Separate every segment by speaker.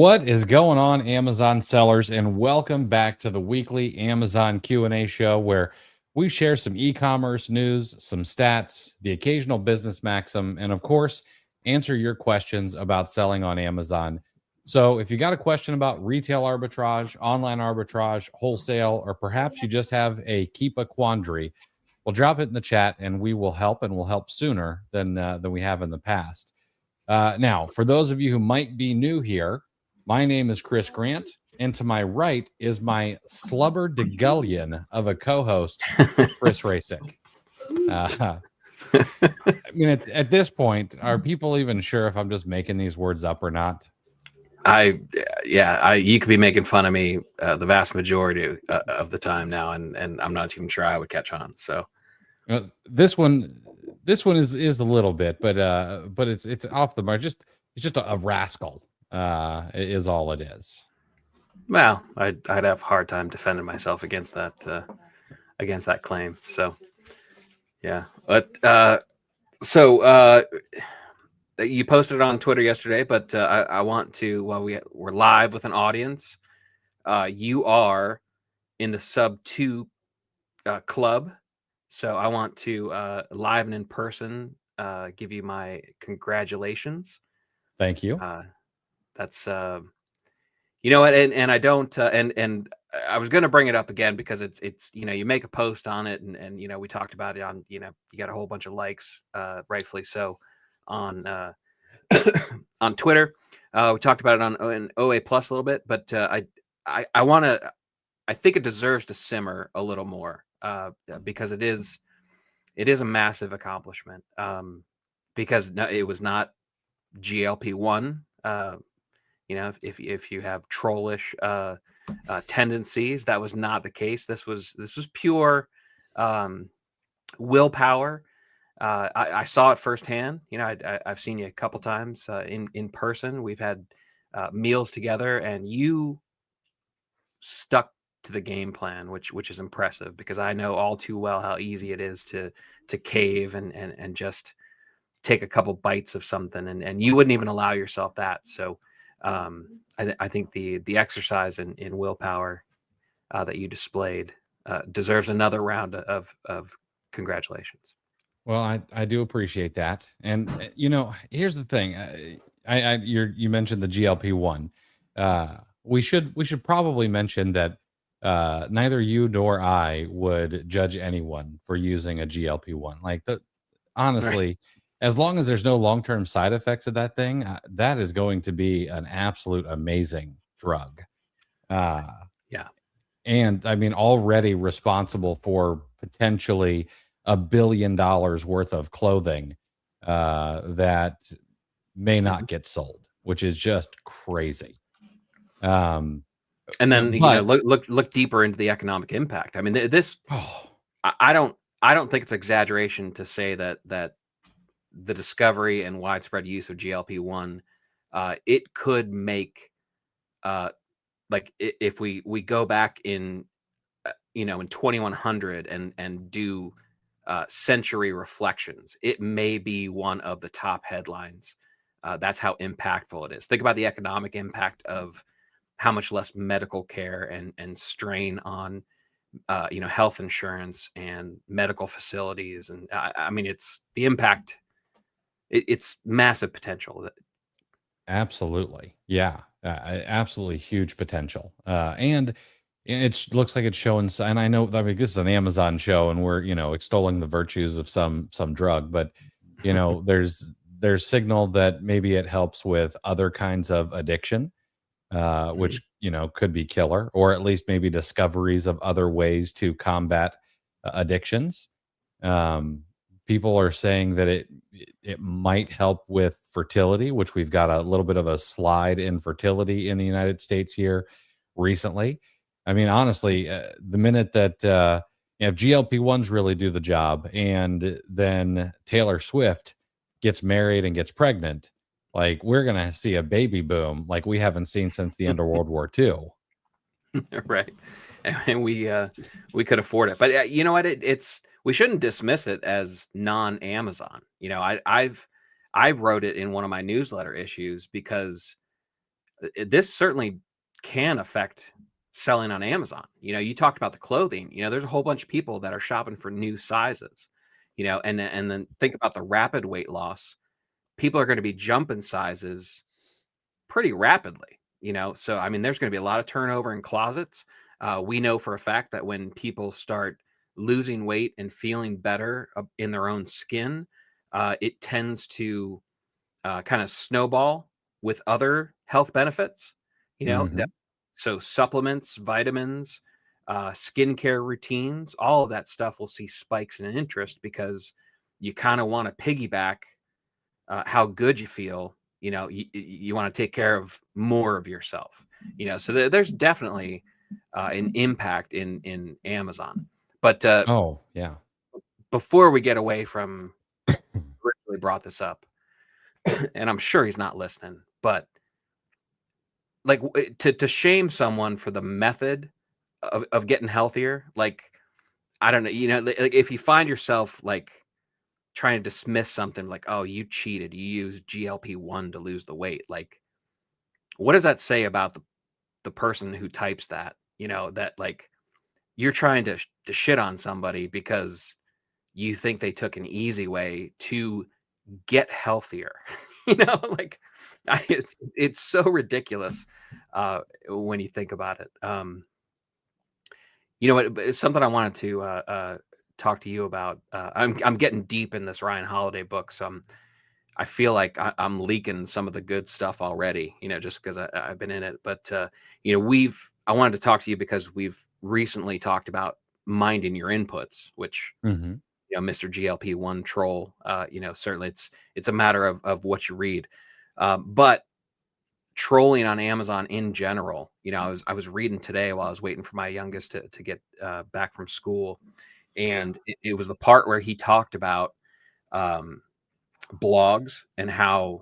Speaker 1: What is going on, Amazon sellers, and welcome back to the weekly Amazon Q&A show where we share some e-commerce news, some stats, the occasional business maxim, and of course, answer your questions about selling on Amazon. So if you got a question about retail arbitrage, online arbitrage, wholesale, or perhaps you just have a Keepa quandary, well, drop it in the chat and we will help, and we'll help sooner than we have in the past. Now, for those of you who might be new here, my name is Chris Grant, and to my right is my slubber degullion of a co-host, Chris Rasick. I mean, at this point, are people even sure if I'm just making these words up or not?
Speaker 2: You could be making fun of me the vast majority of the time now, and I'm not even sure I would catch on. So
Speaker 1: this one is a little bit, but it's off the mark. It's just a rascal. Is all it is.
Speaker 2: Well, I'd have a hard time defending myself against that claim. So yeah, but you posted it on Twitter yesterday, but I want to, while we're live with an audience, you are in the sub 2 club, so I want to live and in person give you my congratulations.
Speaker 1: Thank you.
Speaker 2: That's you know what, and I don't and I was going to bring it up again because it's you make a post on it, and we talked about it on, you got a whole bunch of likes, rightfully so, on on Twitter. We talked about it on OA Plus a little bit, but I think it deserves to simmer a little more, because it is a massive accomplishment, because it was not GLP-1. If you have trollish tendencies, that was not the case. This was pure willpower. I saw it firsthand. I've seen you a couple times in person. We've had meals together, and you stuck to the game plan, which is impressive, because I know all too well how easy it is to cave and just take a couple bites of something, and you wouldn't even allow yourself that. So I think the exercise in willpower that you displayed deserves another round of congratulations.
Speaker 1: Well, I do appreciate that, and here's the thing. You mentioned the GLP-1. We should probably mention that neither you nor I would judge anyone for using a GLP-1. Honestly, right. As long as there's no long-term side effects of that thing, that is going to be an absolute amazing drug.
Speaker 2: Yeah.
Speaker 1: And I mean, already responsible for potentially $1 billion worth of clothing that may not get sold, which is just crazy.
Speaker 2: And then look deeper into the economic impact. I mean, I don't think it's exaggeration to say that the discovery and widespread use of GLP-1, it could make, if we go back in 2100 and do century reflections, it may be one of the top headlines. That's how impactful it is. Think about the economic impact of how much less medical care and strain on health insurance and medical facilities, and I mean, it's the impact. It's massive potential.
Speaker 1: Absolutely, yeah, absolutely huge potential, and it looks like it's showing. And I know, I mean, this is an Amazon show, and we're extolling the virtues of some drug, but there's signal that maybe it helps with other kinds of addiction, which could be killer, or at least maybe discoveries of other ways to combat addictions. People are saying that it might help with fertility, which we've got a little bit of a slide in fertility in the United States here recently. I mean, honestly, the minute that if GLP-1s really do the job, and then Taylor Swift gets married and gets pregnant, we're going to see a baby boom like we haven't seen since the end of World War II.
Speaker 2: Right. And we could afford it. But you know what? We shouldn't dismiss it as non-Amazon. I wrote it in one of my newsletter issues because this certainly can affect selling on Amazon. You talked about the clothing. There's a whole bunch of people that are shopping for new sizes. And then think about the rapid weight loss. People are going to be jumping sizes pretty rapidly. So I mean, there's going to be a lot of turnover in closets. We know for a fact that when people start losing weight and feeling better in their own skin, it tends to kind of snowball with other health benefits.
Speaker 1: Hmm.
Speaker 2: So supplements, vitamins, skincare routines, all of that stuff will see spikes in interest because you kind of want to piggyback how good you feel. You want to take care of more of yourself. So there's definitely an impact in Amazon. But
Speaker 1: Oh, yeah.
Speaker 2: before we get away from who really brought this up, and I'm sure he's not listening, but like to shame someone for the method of getting healthier, like I don't know, like if you find yourself like trying to dismiss something like, oh, you cheated, you used GLP-1 to lose the weight, like what does that say about the person who types that? That like you're trying to shit on somebody because you think they took an easy way to get healthier. Like it's so ridiculous when you think about it. It's something I wanted to talk to you about. I'm getting deep in this Ryan Holiday book, so I feel like I'm leaking some of the good stuff already. Just because I've been in it. But I wanted to talk to you because we've recently talked about minding your inputs, which
Speaker 1: Hmm.
Speaker 2: Mr. GLP-1 troll. Certainly it's a matter of what you read, but trolling on Amazon in general. I was reading today while I was waiting for my youngest to get back from school, and it was the part where he talked about um, blogs and how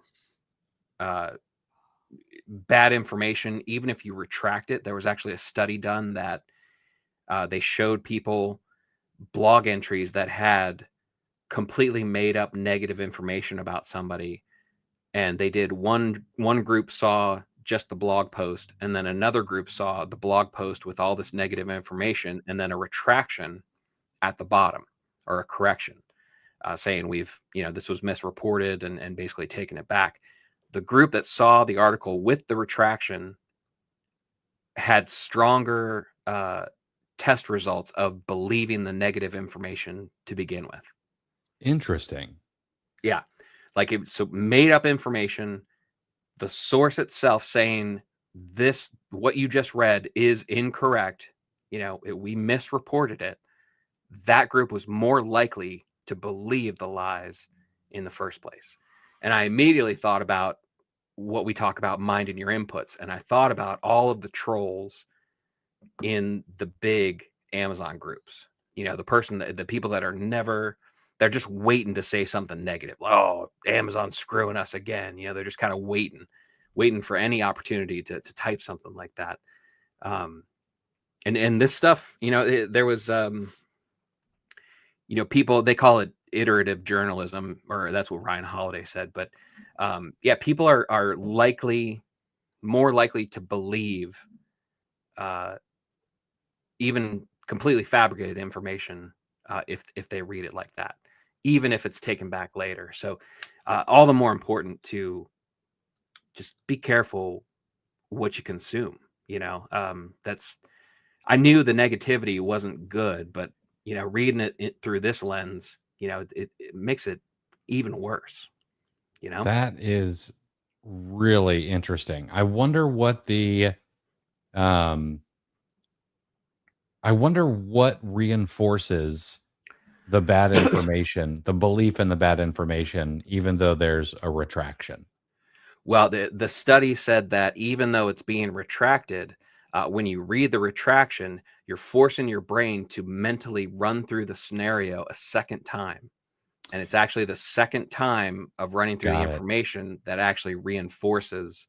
Speaker 2: bad information, even if you retract it, there was actually a study done that they showed people blog entries that had completely made up negative information about somebody, and they did one group saw just the blog post, and then another group saw the blog post with all this negative information and then a retraction at the bottom, or a correction, saying this was misreported, and basically taking it back. The group that saw the article with the retraction had stronger test results of believing the negative information to begin with.
Speaker 1: Interesting.
Speaker 2: Yeah. Like so made up information, the source itself saying what you just read is incorrect. We misreported it. That group was more likely to believe the lies in the first place. And I immediately thought about what we talk about, minding your inputs. And I thought about all of the trolls in the big Amazon groups. The people that are never, they're just waiting to say something negative. Oh, Amazon's screwing us again. They're just kind of waiting for any opportunity to type something like that. And this stuff, there was, people, they call it iterative journalism, or that's what Ryan Holiday said. But yeah, people are more likely to believe even completely fabricated information if they read it like that, even if it's taken back later. So all the more important to just be careful what you consume. That's, I knew the negativity wasn't good, but reading it through this lens, it makes it even worse.
Speaker 1: That is really interesting. Um I wonder what reinforces the bad information, the belief in the bad information, even though there's a retraction.
Speaker 2: Well, the study said that even though it's being retracted, when you read the retraction, you're forcing your brain to mentally run through the scenario a second time. And it's actually the second time of running through the
Speaker 1: Got it.
Speaker 2: information that actually reinforces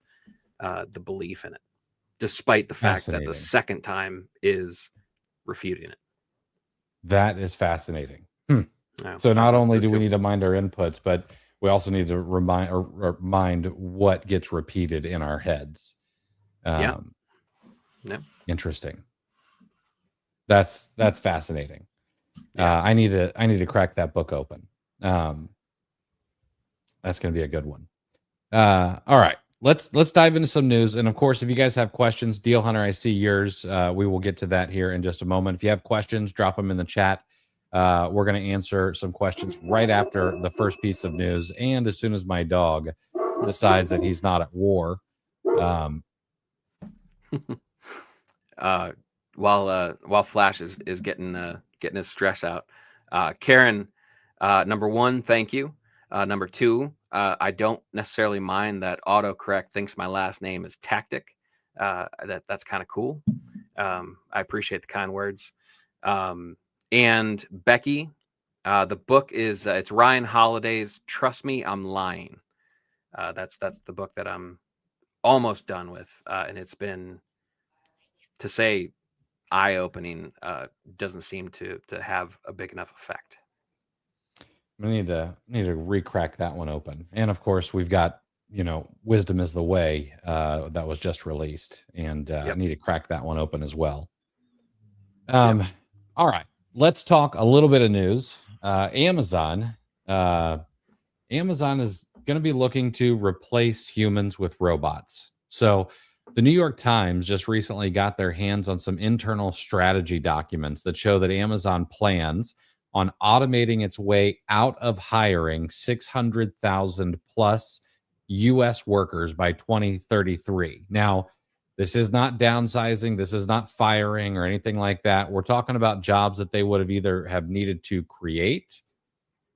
Speaker 2: the belief in it, despite the fact that the
Speaker 1: Fascinating.
Speaker 2: second time is refuting it.
Speaker 1: That is fascinating. Hmm. So
Speaker 2: I
Speaker 1: not
Speaker 2: thought
Speaker 1: only
Speaker 2: so
Speaker 1: do we
Speaker 2: too.
Speaker 1: need to mind our inputs, but we also need to remind or mind what gets repeated in our heads.
Speaker 2: Yeah. Yeah.
Speaker 1: Interesting. That's fascinating.
Speaker 2: Yeah.
Speaker 1: I need to crack that book open. That's going to be a good one. All right, let's dive into some news. And of course, if you guys have questions, Deal Hunter, I see yours. We will get to that here in just a moment. If you have questions, drop them in the chat. We're going to answer some questions right after the first piece of news, and as soon as my dog decides that he's not at war.
Speaker 2: While Flash is getting his stress out, Karen, number one, thank you. Number two, I don't necessarily mind that autocorrect thinks my last name is Tactic. That's kind of cool. I appreciate the kind words. And Becky, the book is it's Ryan Holiday's "Trust Me, I'm Lying." That's the book that I'm almost done with, and it's been, to say eye-opening, doesn't seem to have a big enough effect.
Speaker 1: I need to re-crack that one open. And of course, we've got, Wisdom is the Way, that was just released, and
Speaker 2: Yep.
Speaker 1: need to crack that one open as well.
Speaker 2: Yep.
Speaker 1: All right, let's talk a little bit of news. Amazon is going to be looking to replace humans with robots. So the New York Times just recently got their hands on some internal strategy documents that show that Amazon plans on automating its way out of hiring 600,000 plus US workers by 2033. Now, this is not downsizing, this is not firing or anything like that. We're talking about jobs that they would have either have needed to create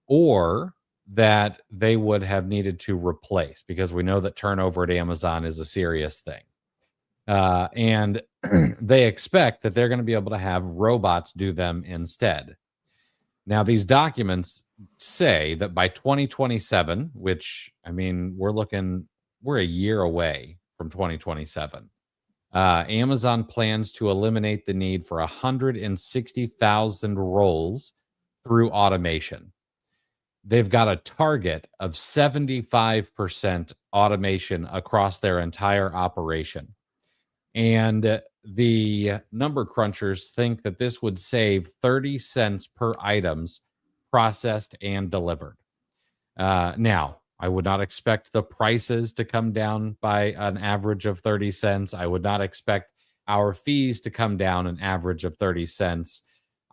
Speaker 1: or that they would have needed to replace, because we know that turnover at Amazon is a serious thing. And they expect that they're going to be able to have robots do them instead. Now, these documents say that by 2027, which, I mean, we're a year away from 2027. Amazon plans to eliminate the need for 160,000 roles through automation. They've got a target of 75% automation across their entire operation. And the number crunchers think that this would save 30 cents per items processed and delivered. Now, I would not expect the prices to come down by an average of 30 cents. I would not expect our fees to come down an average of 30 cents.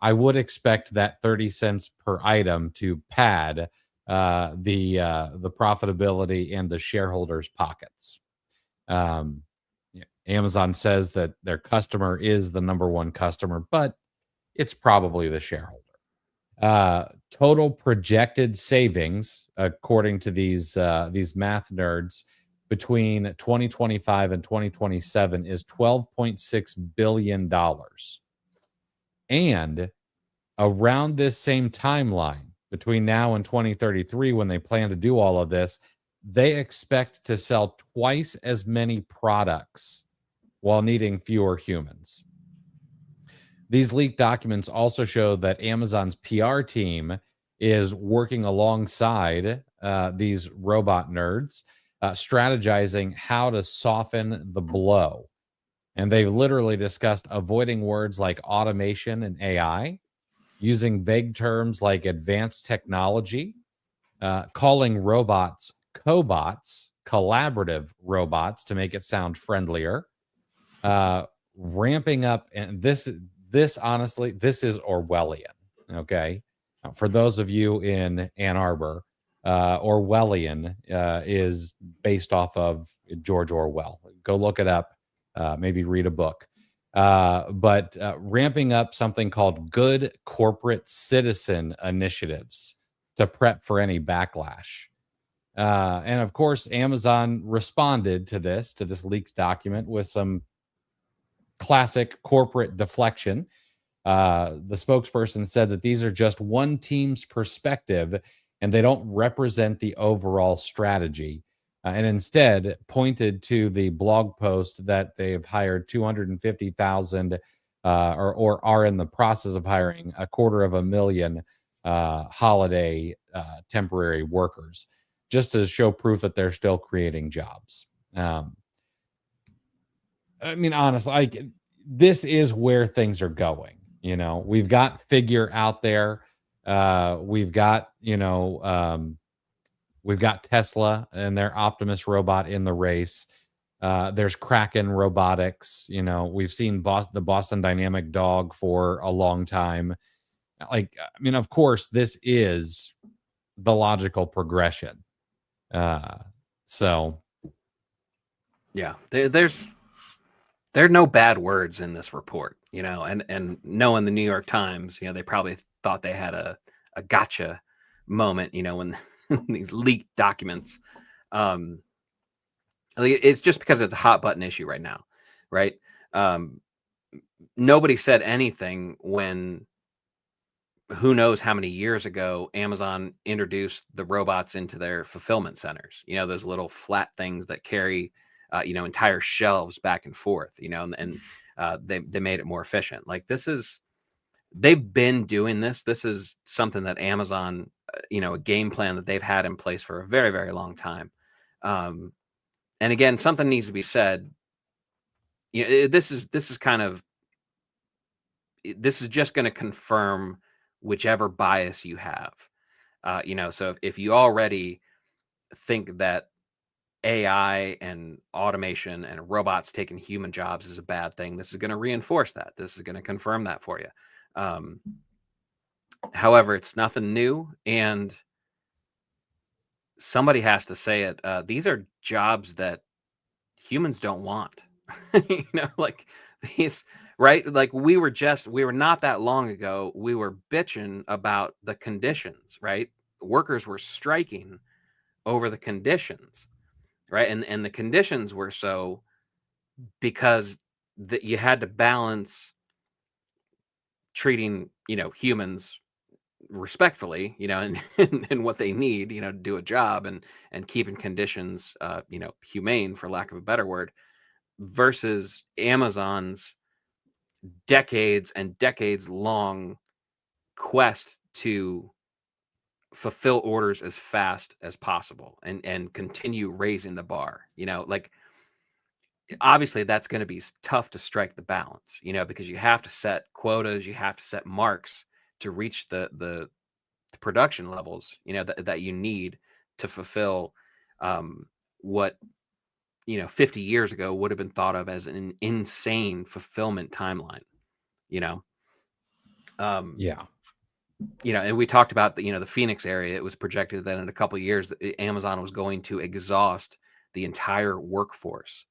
Speaker 1: I would expect that 30 cents per item to pad the profitability and the shareholders' pockets. Amazon says that their customer is the number one customer, but it's probably the shareholder. Total projected savings, according to these math nerds, between 2025 and 2027 is $12.6 billion. And around this same timeline, between now and 2033, when they plan to do all of this, they expect to sell twice as many products while needing fewer humans. These leaked documents also show that Amazon's PR team is working alongside these robot nerds, strategizing how to soften the blow. And they've literally discussed avoiding words like automation and AI, using vague terms like advanced technology, calling robots cobots, collaborative robots to make it sound friendlier, ramping up. And this honestly, this is Orwellian. Okay. For those of you in Ann Arbor, Orwellian is based off of George Orwell. Go look it up. Maybe read a book. But ramping up something called good corporate citizen initiatives to prep for any backlash. And of course, Amazon responded to this leaked document with some classic corporate deflection. The spokesperson said that these are just one team's perspective and they don't represent the overall strategy. And instead pointed to the blog post that they've hired 250,000 or are in the process of hiring 250,000 holiday temporary workers, just to show proof that they're still creating jobs. I mean, honestly, this is where things are going. We've got Figure out there. We've got, we've got Tesla and their Optimus robot in the race. There's Kraken Robotics. We've seen the Boston Dynamic dog for a long time. Like, I mean, of course, this is the logical progression. Uh, so
Speaker 2: Yeah, there are no bad words in this report, and knowing the New York Times, they probably thought they had a gotcha moment, when these leaked documents. It's just because it's a hot button issue right now, right? Nobody said anything when, who knows how many years ago, Amazon introduced the robots into their fulfillment centers. Those little flat things that carry, entire shelves back and forth. And they made it more efficient. Like, they've been doing this. This is something that Amazon, a game plan that they've had in place for a very, very long time. And again, something needs to be said. This is just going to confirm whichever bias you have. So if you already think that AI and automation and robots taking human jobs is a bad thing, this is going to reinforce that. This is going to confirm that for you. However, it's nothing new, and somebody has to say it. These are jobs that humans don't want. Like these, right? Like we were not that long ago, we were bitching about the conditions, right? Workers were striking over the conditions, right? And the conditions were so because that you had to balance treating, humans respectfully, and what they need, to do a job, and keeping conditions, humane, for lack of a better word, versus Amazon's decades and decades long quest to fulfill orders as fast as possible and continue raising the bar. Like, obviously that's going to be tough to strike the balance, because you have to set quotas, you have to set marks to reach the production levels, that you need to fulfill what 50 years ago would have been thought of as an insane fulfillment timeline. you know
Speaker 1: yeah.
Speaker 2: and we talked about the Phoenix area. It was projected that in a couple of years Amazon was going to exhaust the entire workforce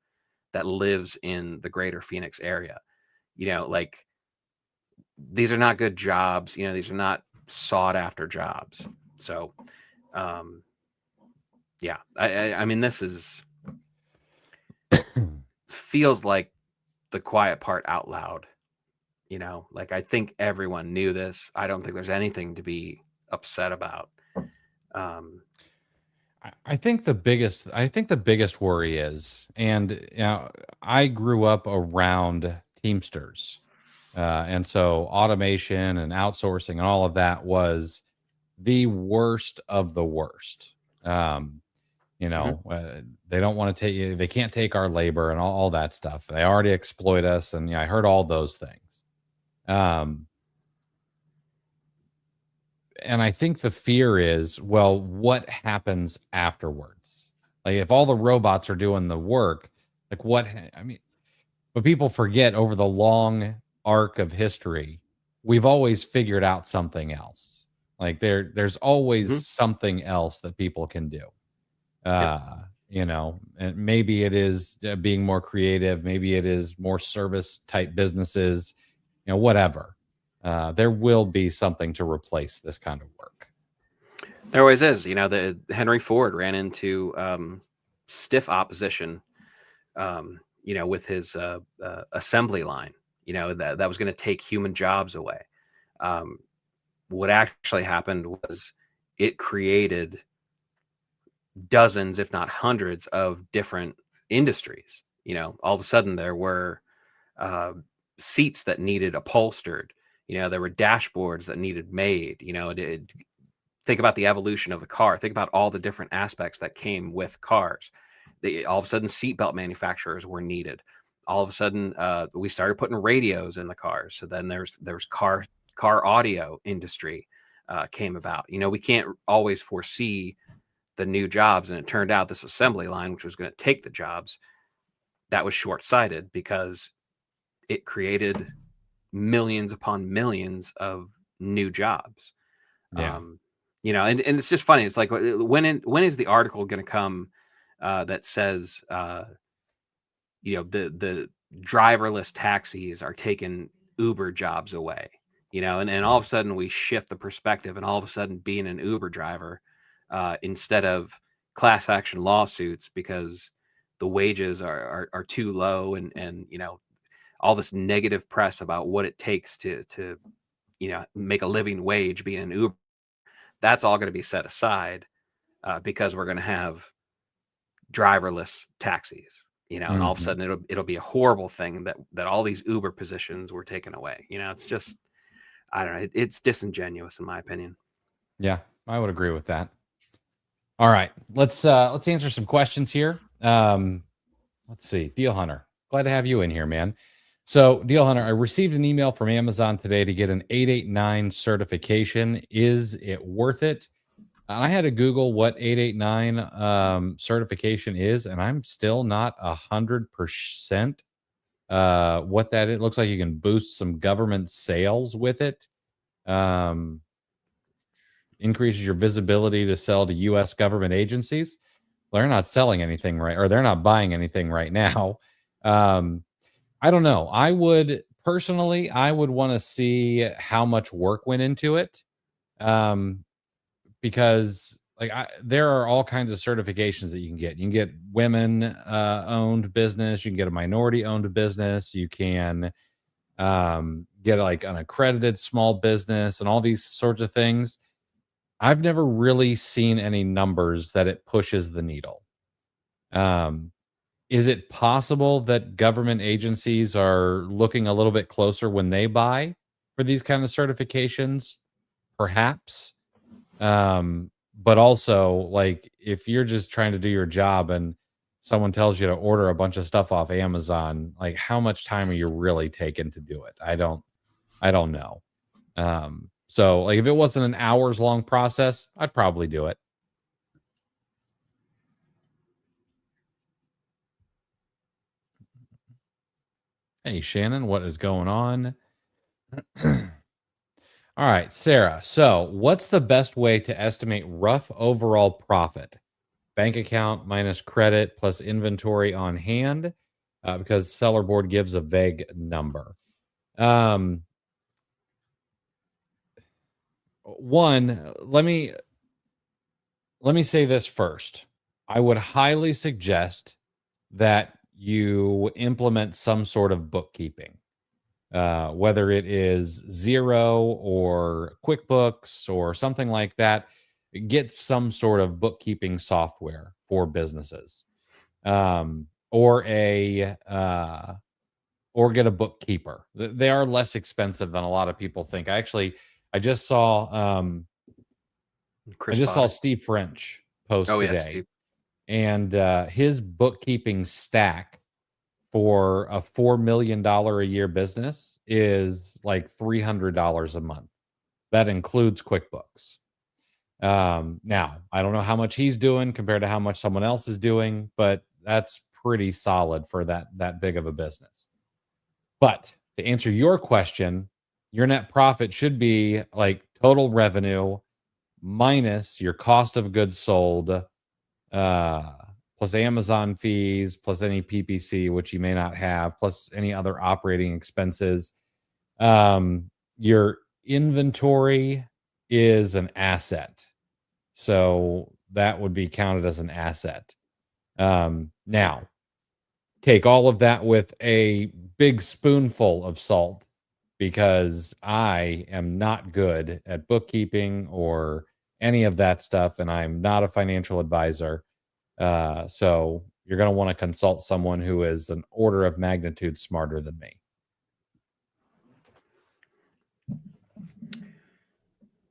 Speaker 2: that lives in the greater Phoenix area. Like, these are not good jobs. These are not sought after jobs. So yeah, I mean, this feels like the quiet part out loud. Like, I think everyone knew this. I don't think there's anything to be upset about.
Speaker 1: I think the biggest worry is, and I grew up around Teamsters, and so automation and outsourcing and all of that was the worst of the worst. Um,
Speaker 2: Mhm.
Speaker 1: they don't want to they can't take our labor and all that stuff. They already exploit us, and I heard all those things. Um, and I think the fear is, well, what happens afterwards? Like, if all the robots are doing the work, like I mean, but people forget, over the long arc of history, we've always figured out something else. Like, there's always
Speaker 2: Mhm.
Speaker 1: something else that people can do.
Speaker 2: Yep.
Speaker 1: And maybe it is being more creative, maybe it is more service type businesses, whatever. There will be something to replace this kind of work.
Speaker 2: There always is. The Henry Ford ran into stiff opposition, with his assembly line. That was going to take human jobs away. Um, what actually happened was it created dozens, if not hundreds, of different industries. All of a sudden there were uh, seats that needed upholstered. There were dashboards that needed made. Think about the evolution of the car. Think about all the different aspects that came with cars. All of a sudden, seatbelt manufacturers were needed. all of a sudden, we started putting radios in the cars. So then there's car audio industry came about. We can't always foresee the new jobs, and it turned out this assembly line, which was going to take the jobs, that was short-sighted because it created millions upon millions of new jobs.
Speaker 1: Yeah.
Speaker 2: And it's just funny. It's like, when is the article going to come that says the driverless taxis are taking Uber jobs away, and all of a sudden we shift the perspective, and all of a sudden being an Uber driver instead of class action lawsuits because the wages are too low, and all this negative press about what it takes to make a living wage being an Uber, that's all going to be set aside because we're going to have driverless taxis, and all of a sudden it'll be a horrible thing that all these Uber positions were taken away. It's just, I don't know, it's disingenuous in my opinion.
Speaker 1: Yeah, I would agree with that. All right, let's answer some questions here. Let's see, Deal Hunter, glad to have you in here, man. So, Deal Hunter, I received an email from Amazon today to get an 889 certification. Is it worth it? I had to Google what 889 certification is, and I'm still not 100% what that is. It looks like you can boost some government sales with it. Increases your visibility to sell to U.S. government agencies. They're not selling anything right, or they're not buying anything right now. I don't know. I would want to see how much work went into it. Because like there are all kinds of certifications that you can get. You can get women owned business. You can get a minority owned business. You can get like an accredited small business and all these sorts of things. I've never really seen any numbers that it pushes the needle. Is it possible that government agencies are looking a little bit closer when they buy for these kind of certifications? Perhaps. But also, like, if you're just trying to do your job and someone tells you to order a bunch of stuff off Amazon, like, how much time are you really taking to do it? I don't know. So like, if it wasn't an hours long process, I'd probably do it. Hey, Shannon, what is going on? All right, Sarah. So, what's the best way to estimate rough overall profit? Bank account minus credit plus inventory on hand, because seller board gives a vague number. One, let me say this first. I would highly suggest that you implement some sort of bookkeeping. Whether it is Zero or QuickBooks or something like that, get some sort of bookkeeping software for businesses, or or get a bookkeeper. They are less expensive than a lot of people think. I just saw
Speaker 2: Chris bought it.
Speaker 1: Steve French post
Speaker 2: Oh yeah,
Speaker 1: today,
Speaker 2: Steve.
Speaker 1: and his bookkeeping stack for a $4 million a year business is like $300 a month. That includes QuickBooks. Now, I don't know how much he's doing compared to how much someone else is doing, but that's pretty solid for that big of a business. But to answer your question, your net profit should be like total revenue minus your cost of goods sold, plus Amazon fees, plus any PPC, which you may not have, plus any other operating expenses. Your inventory is an asset. So that would be counted as an asset. Now, take all of that with a big spoonful of salt, because I am not good at bookkeeping or any of that stuff, and I'm not a financial advisor. So you're going to want to consult someone who is an order of magnitude smarter than me.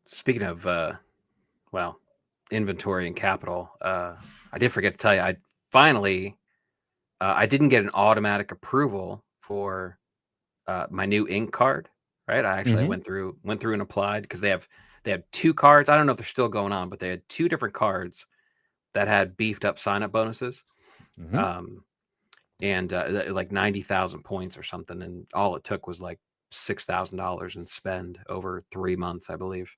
Speaker 2: Speaking of, inventory and capital, I did forget to tell you, I finally I didn't get an automatic approval for my new ink card. Right, I actually
Speaker 1: Hmm.
Speaker 2: went through and applied because they have 2 cards. I don't know if they're still going on, but they had 2 different cards that had beefed up sign up bonuses.
Speaker 1: Hmm.
Speaker 2: Um, and like 90,000 points or something, and all it took was like $6,000 in spend over 3 months, I believe.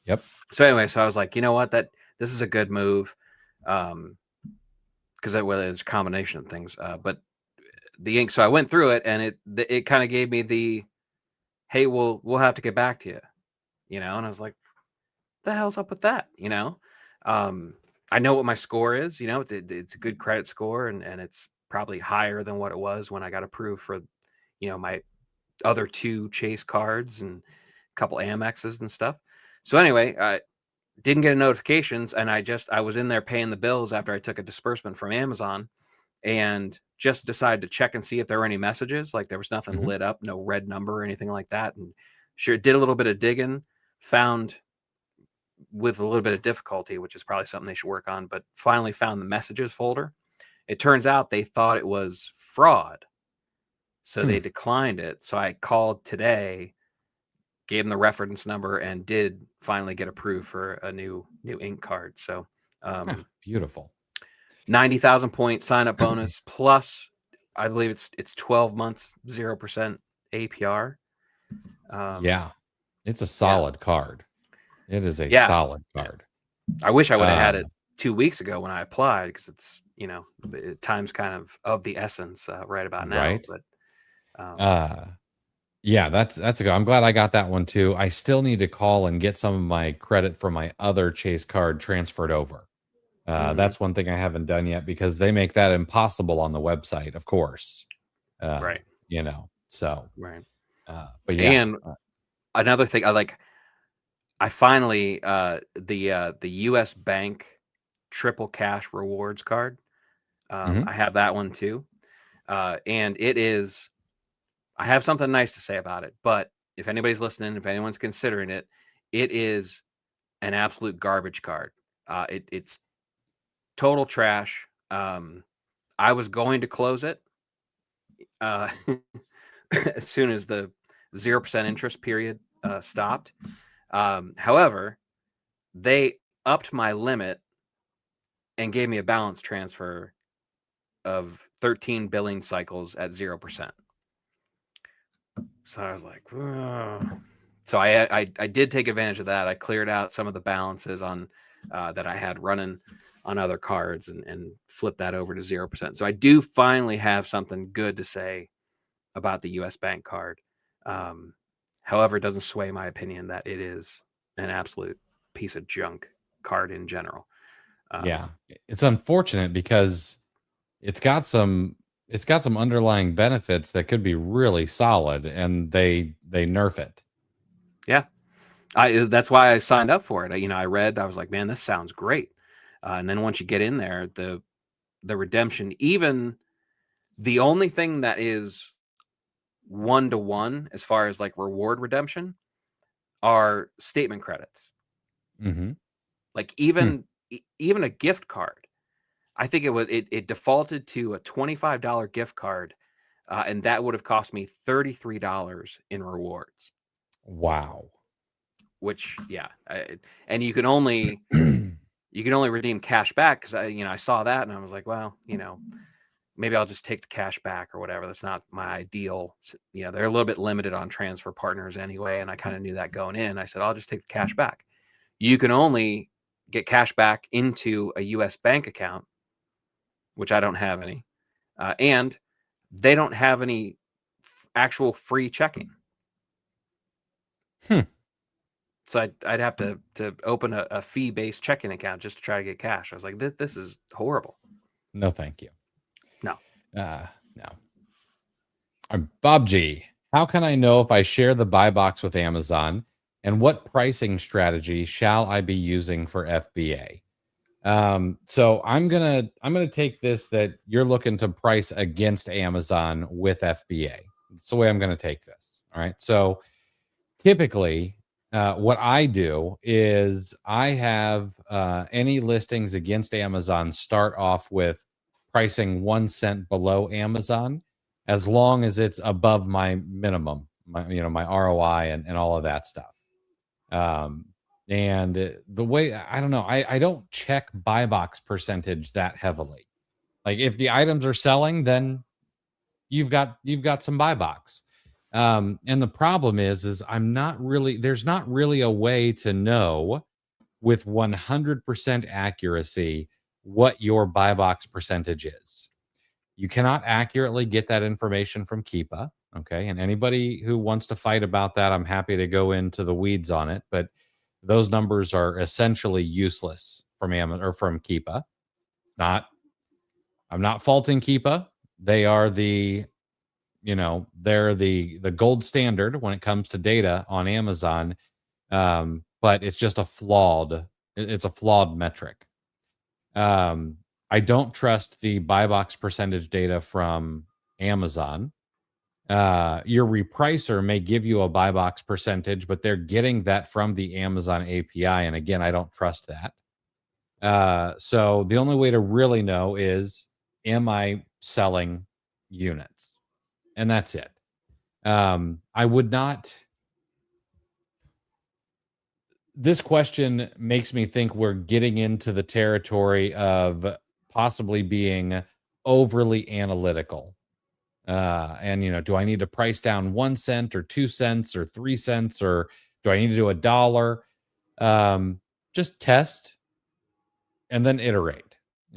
Speaker 1: Yep.
Speaker 2: So anyway, so I was like, you know what, this is a good move, because whether it's a combination of things, but the ink. So I went through it, and it kind of gave me the, hey, we'll have to get back to you, and I was like, the hell's up with that, I know what my score is, it's a good credit score, and it's probably higher than what it was when I got approved for, my other 2 Chase cards and a couple Amexes and stuff. So anyway, I didn't get a notifications, and I was in there paying the bills after I took a disbursement from Amazon, and just decided to check and see if there were any messages. Like, there was nothing
Speaker 1: Hmm.
Speaker 2: lit up, no red number or anything like that. And sure, did a little bit of digging, found, with a little bit of difficulty, which is probably something they should work on, but finally found the messages folder. It turns out they thought it was fraud, so
Speaker 1: Hmm.
Speaker 2: they declined it. So I called today, gave them the reference number, and did finally get approved for a new ink card. So
Speaker 1: Ah,
Speaker 2: um,
Speaker 1: beautiful.
Speaker 2: 90,000 point sign up bonus plus, I believe it's 12 months 0% APR.
Speaker 1: Yeah, it's a
Speaker 2: Yeah,
Speaker 1: solid card. It is a
Speaker 2: yeah,
Speaker 1: solid
Speaker 2: yeah.
Speaker 1: card.
Speaker 2: I wish I would have
Speaker 1: Uh,
Speaker 2: had it 2 weeks ago when I applied, because it's, time's kind of the essence right about now.
Speaker 1: right.
Speaker 2: But um,
Speaker 1: Uh, yeah, that's a good. I'm glad I got that one too. I still need to call and get some of my credit from my other Chase card transferred over.
Speaker 2: mhm,
Speaker 1: That's one thing I haven't done yet because they make that impossible on the website, of course.
Speaker 2: right,
Speaker 1: So,
Speaker 2: right.
Speaker 1: but yeah,
Speaker 2: And another thing, I finally the U.S. Bank triple cash rewards card.
Speaker 1: mhm.
Speaker 2: I have that one too, and it is. I have something nice to say about it, but if anybody's listening, if anyone's considering it, it is an absolute garbage card. It's total trash. I was going to close it uh, as soon as the 0% interest period stopped. However, they upped my limit and gave me a balance transfer of 13 billing cycles at 0%. So I was like, "Ugh." So I did take advantage of that. I cleared out some of the balances on that I had running on other cards, and flipped that over to 0%. So I do finally have something good to say about the U.S. Bank card. Um, However, it doesn't sway my opinion that it is an absolute piece of junk card in general.
Speaker 1: Yeah,
Speaker 2: Um,
Speaker 1: it's unfortunate because it's got some it's got some underlying benefits that could be really solid, and they nerf it.
Speaker 2: yeah, that's why I signed up for it. I read, I was like, man, this sounds great. And then once you get in there, the redemption, even the only thing that is 1-to-1 as far as like reward redemption are statement credits.
Speaker 1: Mhm.
Speaker 2: Like,
Speaker 1: Hmm.
Speaker 2: even a gift card. I think it defaulted to a $25 gift card, and that would have cost me $33 in rewards.
Speaker 1: Wow.
Speaker 2: Which, yeah, and you can only redeem cash back, because I saw that and I was like, well, maybe I'll just take the cash back or whatever. That's not my ideal. They're a little bit limited on transfer partners anyway, and I kind of knew that going in. I said, I'll just take the cash back. You can only get cash back into a U.S. bank account, which I don't have any, and they don't have any actual free checking.
Speaker 1: Hmm.
Speaker 2: So I'd have to open a fee based checking account just to try to get cash. I was like, this is horrible.
Speaker 1: No, thank you.
Speaker 2: No.
Speaker 1: No. Bob G. How can I know if I share the buy box with Amazon, and what pricing strategy shall I be using for FBA? So I'm gonna take this that you're looking to price against Amazon with FBA. That's the way I'm gonna take this. All right. So typically, what I do is I have any listings against Amazon start off with pricing 1 cent below Amazon, as long as it's above my minimum, my ROI and all of that stuff. Um, and the way, I don't know, I don't check buy box percentage that heavily. Like if the items are selling, then you've got some buy box. And the problem is there's not really a way to know with 100% accuracy what your buy box percentage is. You cannot accurately get that information from Keepa. Okay. And anybody who wants to fight about that, I'm happy to go into the weeds on it. But those numbers are essentially useless from Amazon or from Keepa. Not, I'm not faulting Keepa. They are they're the gold standard when it comes to data on Amazon. But it's just it's a flawed metric. I don't trust the buy box percentage data from Amazon. Your repricer may give you a buy box percentage, but they're getting that from the Amazon API. And again, I don't trust that. So the only way to really know is, am I selling units? And that's it. I would not. This question makes me think we're getting into the territory of possibly being overly analytical. And do I need to price down 1 cent or 2 cents or 3 cents, or do I need to do $1? Just test and then iterate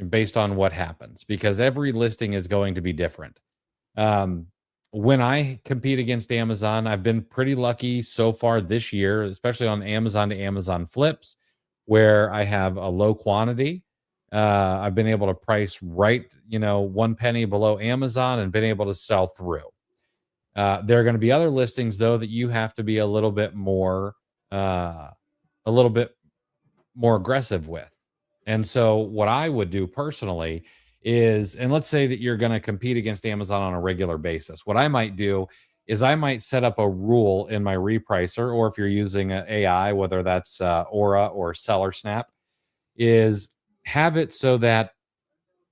Speaker 1: based on what happens, because every listing is going to be different. When I compete against Amazon, I've been pretty lucky so far this year, especially on Amazon to Amazon flips, where I have a low quantity. I've been able to price right, 1 penny below Amazon and been able to sell through. There are going to be other listings though that you have to be a little bit more aggressive with. And so what I would do personally is, and let's say that you're going to compete against Amazon on a regular basis. What I might do is I might set up a rule in my repricer, or if you're using a AI, whether that's Aura or Seller Snap, is have it so that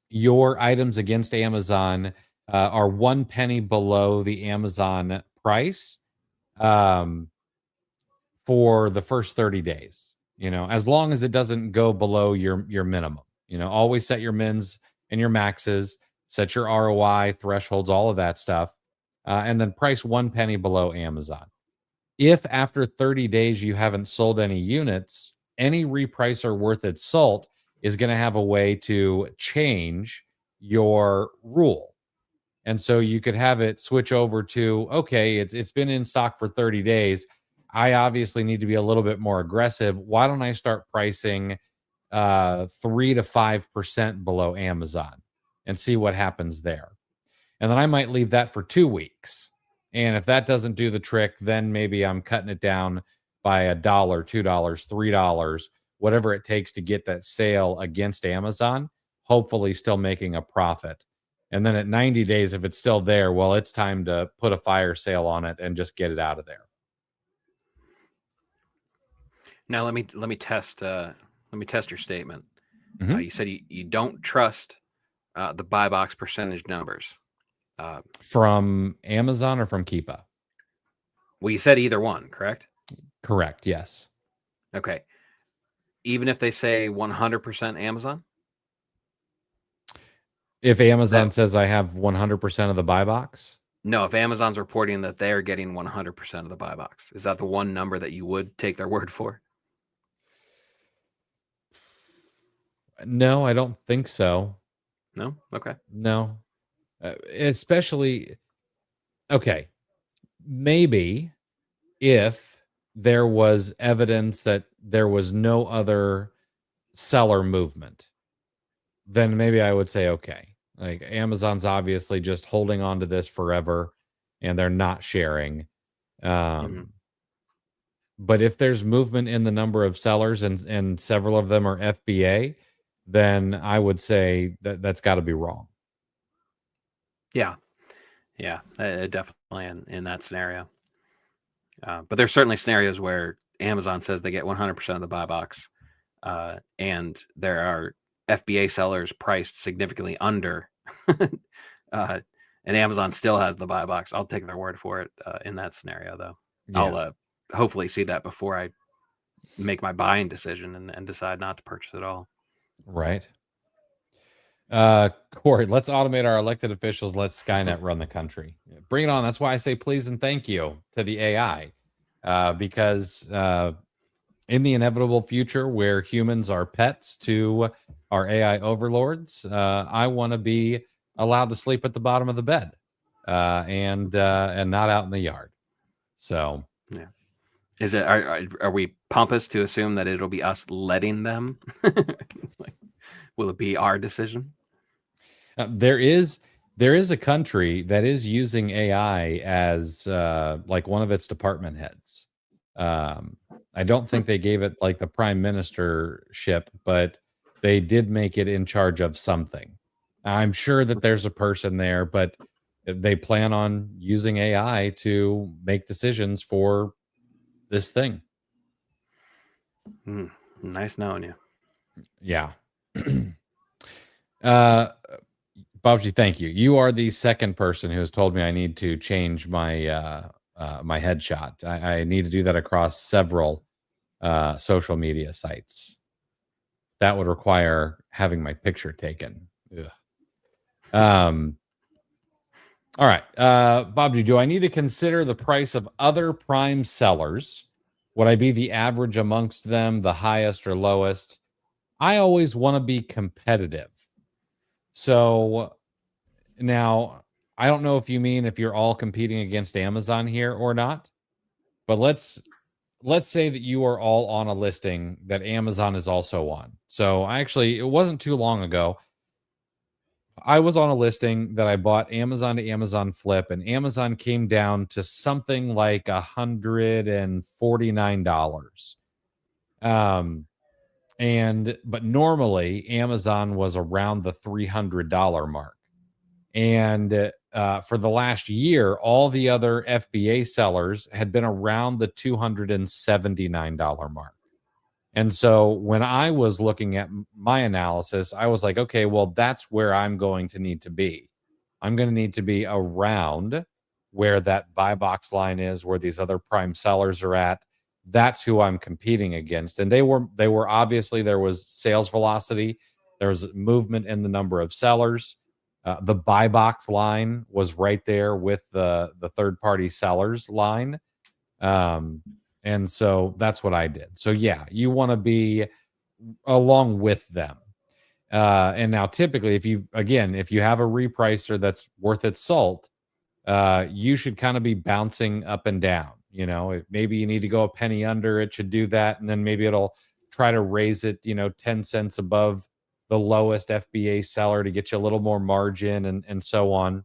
Speaker 1: your items against Amazon are 1 penny below the Amazon price for the first 30 days, as long as it doesn't go below your minimum. Always set your mins and your maxes, set your ROI thresholds, all of that stuff, and then price 1 penny below Amazon. If after 30 days you haven't sold any units, any repricer worth its salt is going to have a way to change your rule. And so you could have it switch over to, okay, it's been in stock for 30 days. I obviously need to be a little bit more aggressive. Why don't I start pricing 3 to 5% below Amazon and see what happens there? And then I might leave that for 2 weeks. And if that doesn't do the trick, then maybe I'm cutting it down by $1, $2, $3, whatever it takes to get that sale against Amazon, hopefully still making a profit. And then at 90 days, if it's still there, well, it's time to put a fire sale on it and just get it out of there.
Speaker 2: Now let me test your statement.
Speaker 1: Mm-hmm.
Speaker 2: You said you don't trust the buy box percentage numbers
Speaker 1: from Amazon or from Keepa?
Speaker 2: Well, you said either one, correct?
Speaker 1: Correct. Yes.
Speaker 2: Okay. Even if they say 100% Amazon?
Speaker 1: If Amazon says I have 100% of the buy box?
Speaker 2: No, if Amazon's reporting that they're getting 100% of the buy box, is that the one number that you would take their word for?
Speaker 1: No, I don't think so.
Speaker 2: No? Okay.
Speaker 1: No. Especially, okay, maybe if there was evidence that there was no other seller movement, then maybe I would say, okay, like Amazon's obviously just holding on to this forever and they're not sharing. But if there's movement in the number of sellers and several of them are FBA, then I would say that's got to be wrong.
Speaker 2: Yeah. Yeah, definitely in that scenario. But there's certainly scenarios where Amazon says they get 100% of the buy box, and there are FBA sellers priced significantly under and Amazon still has the buy box, I'll take their word for it in that scenario, though.
Speaker 1: Yeah.
Speaker 2: I'll hopefully see that before I make my buying decision and decide not to purchase at all.
Speaker 1: Right. Corey, let's automate our elected officials. Let Skynet run the country. Bring it on. That's why I say please and thank you to the AI, because in the inevitable future where humans are pets to our AI overlords, I want to be allowed to sleep at the bottom of the bed, and not out in the yard. So
Speaker 2: yeah, is it are we pompous to assume that it'll be us letting them? Like, will it be our decision?
Speaker 1: there is a country that is using AI as like one of its department heads. I don't think they gave it like the prime ministership, but they did make it in charge of something. I'm sure that there's a person there, but they plan on using AI to make decisions for this thing.
Speaker 2: Nice knowing you.
Speaker 1: Yeah. Babji, thank you. You are the second person who has told me I need to change my my headshot. I need to do that across several social media sites. That would require having my picture taken. Ugh. All right, Babji, do I need to consider the price of other prime sellers? Would I be the average amongst them, the highest or lowest? I always want to be competitive. So now, I don't know if you mean if you're all competing against Amazon here or not, but let's say that you are all on a listing that Amazon is also on. So it wasn't too long ago. I was on a listing that I bought Amazon to Amazon flip, and Amazon came down to something like $149. But normally Amazon was around the $300 mark. And for the last year, all the other FBA sellers had been around the $279 mark. And so when I was looking at my analysis, I was like, okay, well, that's where I'm going to need to be. I'm going to need to be around where that buy box line is, where these other prime sellers are at. That's who I'm competing against. And they were obviously, there was sales velocity, there was movement in the number of sellers. The buy box line was right there with the third party sellers line. And so that's what I did. So yeah, you want to be along with them. And now typically if you have a repricer that's worth its salt, you should kind of be bouncing up and down. Maybe you need to go a penny under, it should do that. And then maybe it'll try to raise it, 10 cents above the lowest FBA seller to get you a little more margin and so on.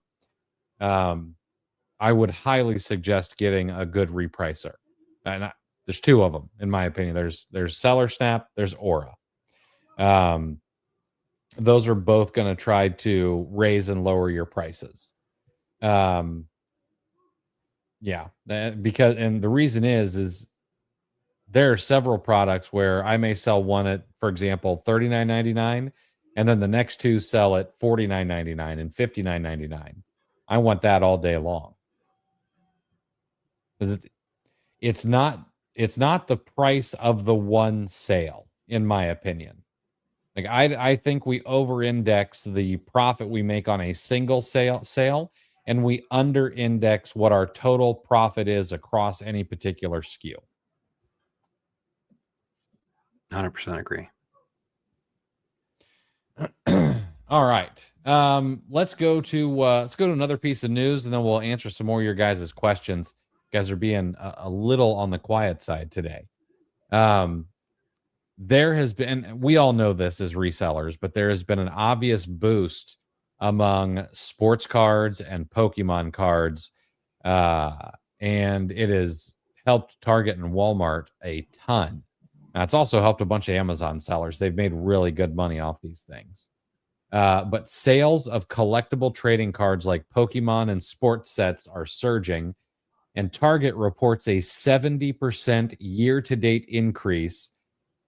Speaker 1: I would highly suggest getting a good repricer. And there's two of them, in my opinion. There's Seller Snap, there's Aura. Those are both going to try to raise and lower your prices. Yeah, because the reason is there are several products where I may sell one at, for example, $39.99, and then the next two sell at $49.99 and $59.99. I want that all day long. Because it's not the price of the one sale, in my opinion. Like I think we over-index the profit we make on a single sale, and we under-index what our total profit is across any particular SKU.
Speaker 2: 100% agree.
Speaker 1: All right. Let's go to another piece of news, and then we'll answer some more of your guys' questions. You guys are being a little on the quiet side today. There has been, we all know this as resellers, but there has been an obvious boost among sports cards and Pokemon cards, and it has helped Target and Walmart a ton. Now, it's also helped a bunch of Amazon sellers. They've made really good money off these things. But sales of collectible trading cards like Pokemon and sports sets are surging, and Target reports a 70% year-to-date increase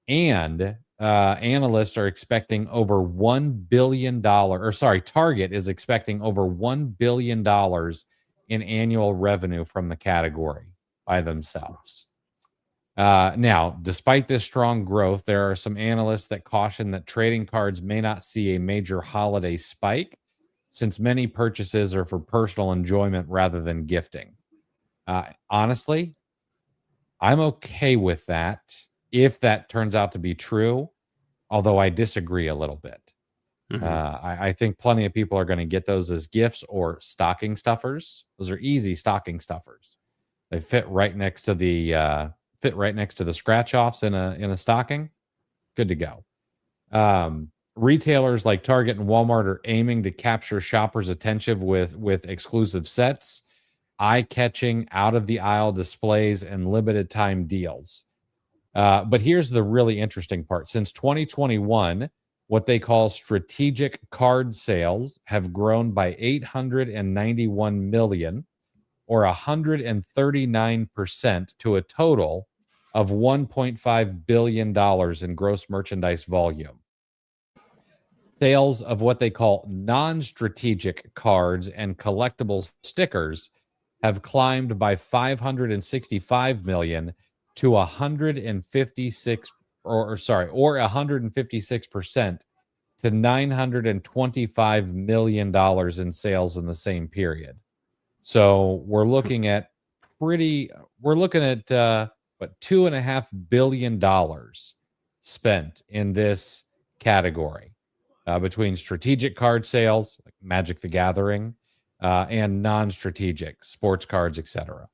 Speaker 1: and analysts are expecting over $1 billion, or sorry, Target is expecting over $1 billion in annual revenue from the category by themselves. Now, despite this strong growth, there are some analysts that caution that trading cards may not see a major holiday spike, since many purchases are for personal enjoyment rather than gifting. Honestly, I'm okay with that if that turns out to be true, although I disagree a little bit.
Speaker 2: Mhm.
Speaker 1: I think plenty of people are going to get those as gifts or stocking stuffers. Those are easy stocking stuffers. They fit right next to the scratch offs in a stocking. Good to go. Retailers like Target and Walmart are aiming to capture shoppers' attention with exclusive sets, eye-catching, out-of-the-aisle displays, and limited time deals. But here's the really interesting part. Since 2021, what they call strategic card sales have grown by 891 million, or 139%, to a total of $1.5 billion in gross merchandise volume. Sales of what they call non-strategic cards and collectible stickers have climbed by 565 million to 156 or 156% to $925 million in sales in the same period. So we're looking at what, $2.5 billion spent in this category between strategic card sales, like Magic the Gathering, and non-strategic sports cards, etc.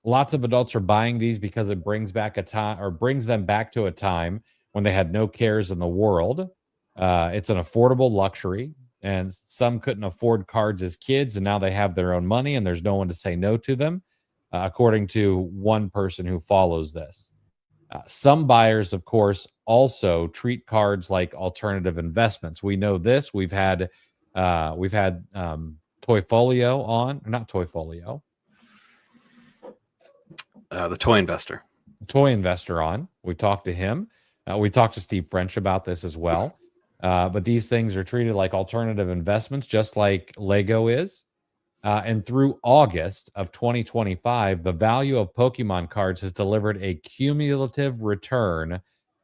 Speaker 1: Lots of adults are buying these because it brings them back to a time when they had no cares in the world. It's an affordable luxury, and some couldn't afford cards as kids, and now they have their own money, and there's no one to say no to them, according to one person who follows this. Some buyers, of course, also treat cards like alternative investments. We know this. We've had Toyfolio on, not Toyfolio,
Speaker 2: The toy investor.
Speaker 1: Toy Investor on. We talked to him. We talked to Steve French about this as well. But these things are treated like alternative investments, just like Lego is. And through August of 2025, the value of Pokemon cards has delivered a cumulative return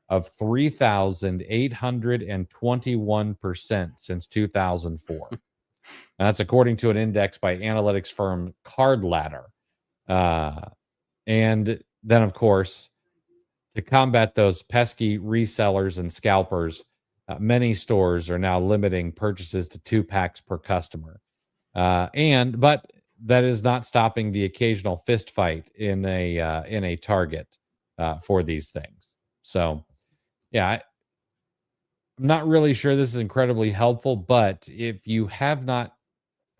Speaker 1: of 3,821% since 2004. And that's according to an index by analytics firm Card Ladder. And then, of course, to combat those pesky resellers and scalpers, many stores are now limiting purchases to 2 packs per customer. But that is not stopping the occasional fist fight in a Target for these things. So, yeah, I'm not really sure this is incredibly helpful, but if you have not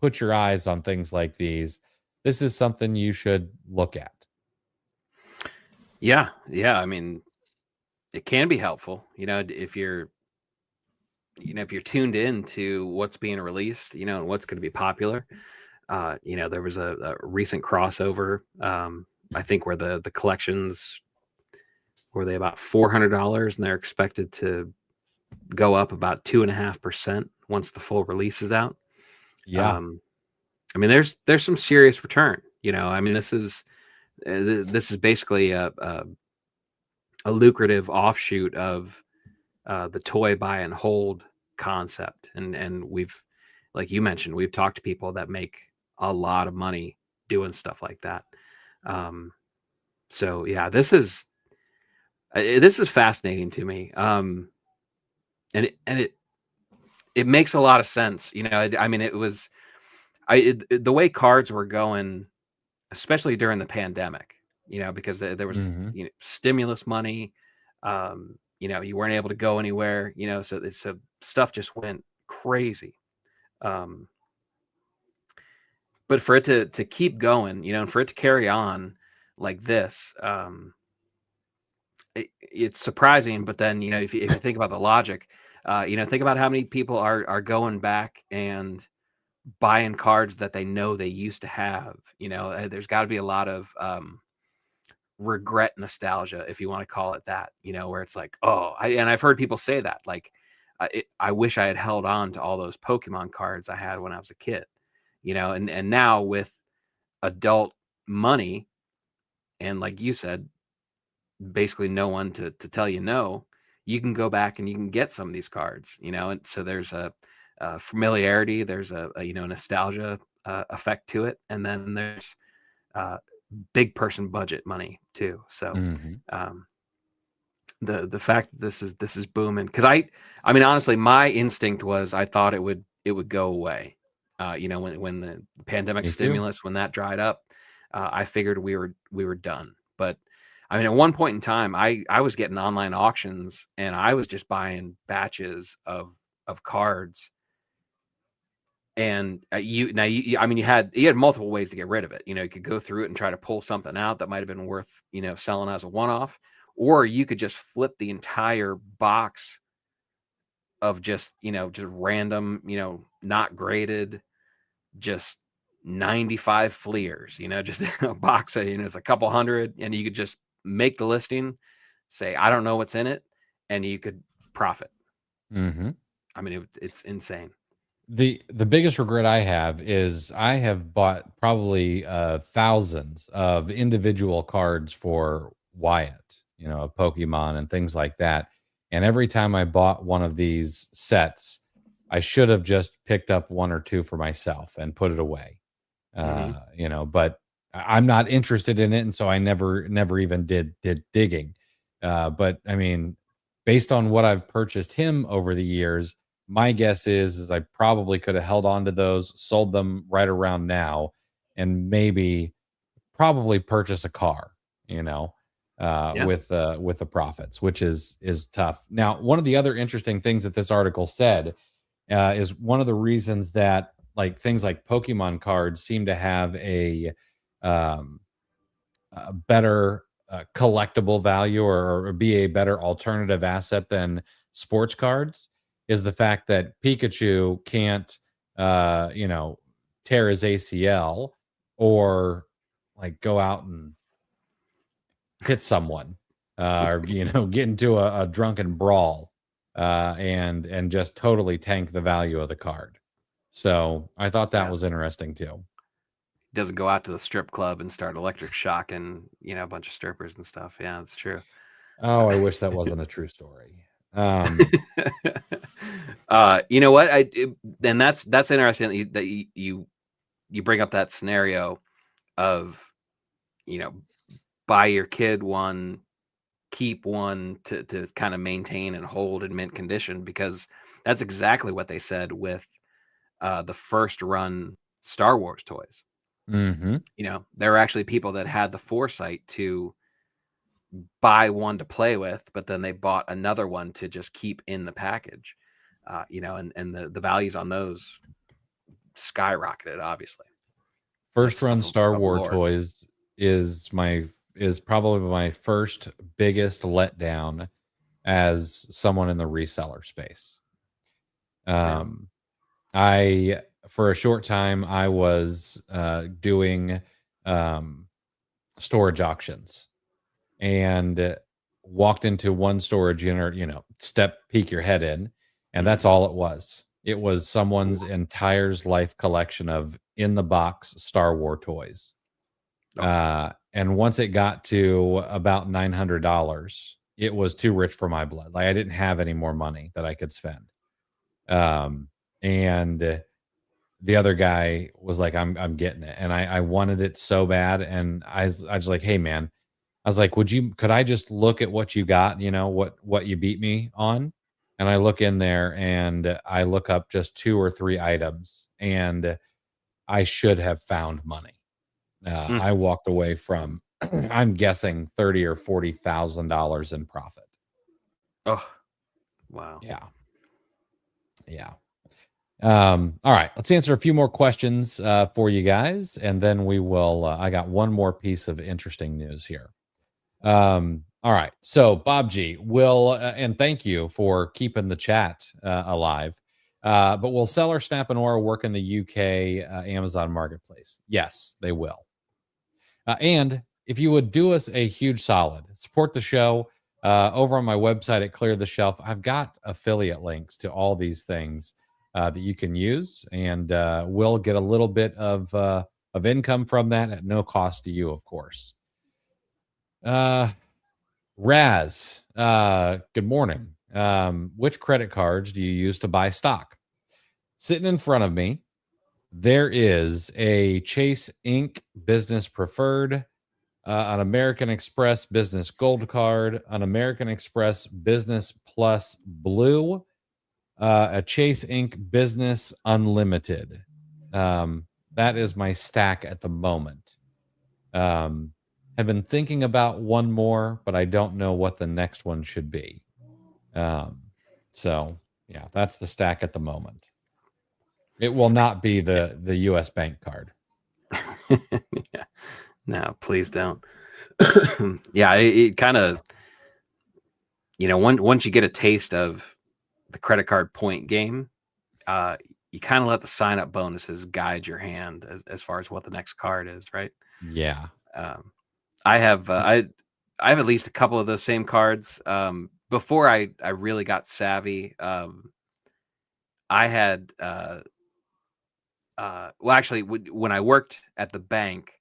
Speaker 1: put your eyes on things like these, this is something you should look at.
Speaker 2: Yeah, yeah. I mean, it can be helpful, if you're tuned in to what's being released, and what's going to be popular. There was a recent crossover. I think where the collections were they about $400, and they're expected to go up about 2.5% once the full release is out.
Speaker 1: Yeah.
Speaker 2: I mean, there's some serious return. I mean, this is basically a lucrative offshoot of the toy buy and hold concept, and we've, like you mentioned, we've talked to people that make a lot of money doing stuff like that. So yeah, this is fascinating to me. And it makes a lot of sense. I mean, the way cards were going, especially during the pandemic, because there was,
Speaker 1: Hmm.
Speaker 2: stimulus money. You weren't able to go anywhere, so stuff just went crazy. But for it to keep going, and for it to carry on like this, it's surprising. But then, if you think about the logic, think about how many people are going back and buying cards that they know they used to have. There's got to be a lot of regret nostalgia, if you want to call it that, where it's like, oh, and I've heard people say that, like, I wish I had held on to all those Pokemon cards I had when I was a kid, and now with adult money, and like you said, basically no one to tell you no, you can go back and you can get some of these cards, and so there's a familiarity, there's a nostalgia effect to it, and then there's big person budget money too. So um, the fact that this is booming, because I mean, honestly, my instinct was I thought it would go away. When the pandemic
Speaker 1: Me too.
Speaker 2: stimulus, when that dried up, I figured we were done. But I mean, at one point in time, I was getting online auctions and I was just buying batches of cards. And I mean, you had multiple ways to get rid of it. You could go through it and try to pull something out that might have been worth, selling as a one-off, or you could just flip the entire box of just random, not graded, just 95 fleers, just a box of, it's a couple hundred, and you could just make the listing, say, I don't know what's in it, and you could profit. I mean, it's insane.
Speaker 1: The biggest regret I have is I have bought probably thousands of individual cards for Wyatt, of Pokemon and things like that. And every time I bought one of these sets, I should have just picked up one or two for myself and put it away. But I'm not interested in it, and so I never even did digging. But I mean, based on what I've purchased him over the years, my guess is I probably could have held on to those, sold them right around now, and maybe probably purchase a car,
Speaker 2: Yeah.
Speaker 1: with the profits, which is tough. Now, one of the other interesting things that this article said is one of the reasons that like things like Pokemon cards seem to have um, a better collectible value, or be a better alternative asset than sports cards, is the fact that Pikachu can't, tear his ACL or like go out and hit someone, or get into a drunken brawl, and just totally tank the value of the card. So I thought that
Speaker 2: Yeah.
Speaker 1: was interesting too.
Speaker 2: Doesn't go out to the strip club and start electric shocking, a bunch of strippers and stuff. Yeah, that's true.
Speaker 1: Oh, I wish that wasn't a true story. Um,
Speaker 2: You know what? And that's interesting that you bring up that scenario of, buy your kid one, keep one to kind of maintain and hold in mint condition, because that's exactly what they said with the first run Star Wars toys.
Speaker 1: mhm.
Speaker 2: There were actually people that had the foresight to buy one to play with, but then they bought another one to just keep in the package. And the values on those skyrocketed, obviously. That's
Speaker 1: First run
Speaker 2: stuff
Speaker 1: Star
Speaker 2: of
Speaker 1: Wars
Speaker 2: lore.
Speaker 1: toys is probably my first biggest letdown as someone in the reseller space.
Speaker 2: Yeah.
Speaker 1: Um, I for a short time I was doing um, storage auctions, and walked into one storage unit, peek your head in, and that's
Speaker 2: Mhm.
Speaker 1: all it was. It was someone's entire life collection of in the box Star Wars toys.
Speaker 2: Oh,
Speaker 1: And once it got to about $900, it was too rich for my blood. Like I didn't have any more money that I could spend. And the other guy was like, I'm getting it. And I wanted it so bad. And I was like, hey man, I was like, could I just look at what you got, what you beat me on? And I look in there and I look up just two or three items, and I should have found money.
Speaker 2: mm.
Speaker 1: I walked away from, I'm guessing, 30 or $40,000 in profit.
Speaker 2: Oh, wow.
Speaker 1: Yeah. Yeah. All right, let's answer a few more questions for you guys, and then we will. I got one more piece of interesting news here. All right. So, Bob G, will, and thank you for keeping the chat alive. But will Seller, Snap, and Aura work in the UK Amazon marketplace? Yes, they will. And if you would do us a huge solid, support the show over on my website at Clear the Shelf. I've got affiliate links to all these things that you can use, and we'll get a little bit of income from that at no cost to you, of course. Raz, good morning. Which credit cards do you use to buy stock? Sitting in front of me, there is a Chase Inc. Business Preferred, an American Express Business Gold Card, an American Express Business Plus Blue, a Chase Inc. Business Unlimited. That is my stack at the moment. Have been thinking about one more, but I don't know what the next one should be. So yeah, that's the stack at the moment. It will not be the US bank card.
Speaker 2: Yeah. No, please don't. Yeah, it kind of, once you get a taste of the credit card point game, you kind of let the sign up bonuses guide your hand as far as what the next card is, right?
Speaker 1: Yeah.
Speaker 2: I have at least a couple of those same cards. Before I really got savvy, I had well, actually, when I worked at the bank,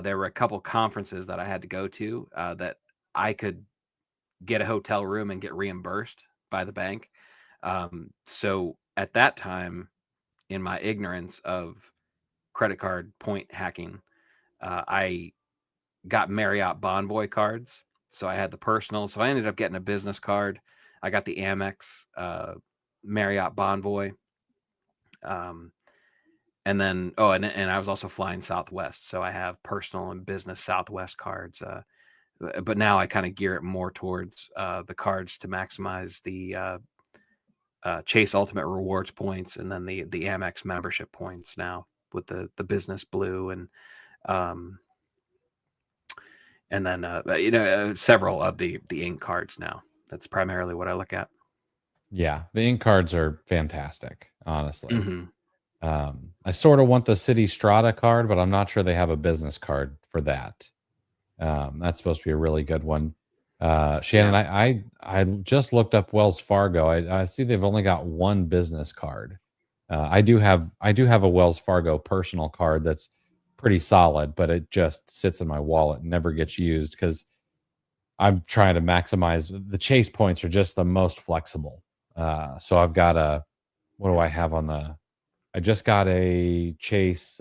Speaker 2: there were a couple conferences that I had to go to that I could get a hotel room and get reimbursed by the bank. So at that time, in my ignorance of credit card point hacking, I got Marriott Bonvoy cards. So I had the personal. So I ended up getting a business card. I got the Amex Marriott Bonvoy. And then, and I was also flying Southwest. So I have personal and business Southwest cards. But now I kind of gear it more towards the cards to maximize the Chase Ultimate Rewards points, and then the Amex membership points now with the business blue, and then several of the ink cards now. That's primarily what I look at.
Speaker 1: Yeah, the ink cards are fantastic, honestly.
Speaker 2: Mm-hmm.
Speaker 1: I sort of want the City Strata card, but I'm not sure they have a business card for that. That's supposed to be a really good one. Shannon,
Speaker 2: Yeah.
Speaker 1: I just looked up Wells Fargo. I see they've only got one business card. I do have a Wells Fargo personal card that's pretty solid, but it just sits in my wallet and never gets used because I'm trying to maximize the Chase points are just the most flexible. So I've got what do I have on the? I just got a Chase.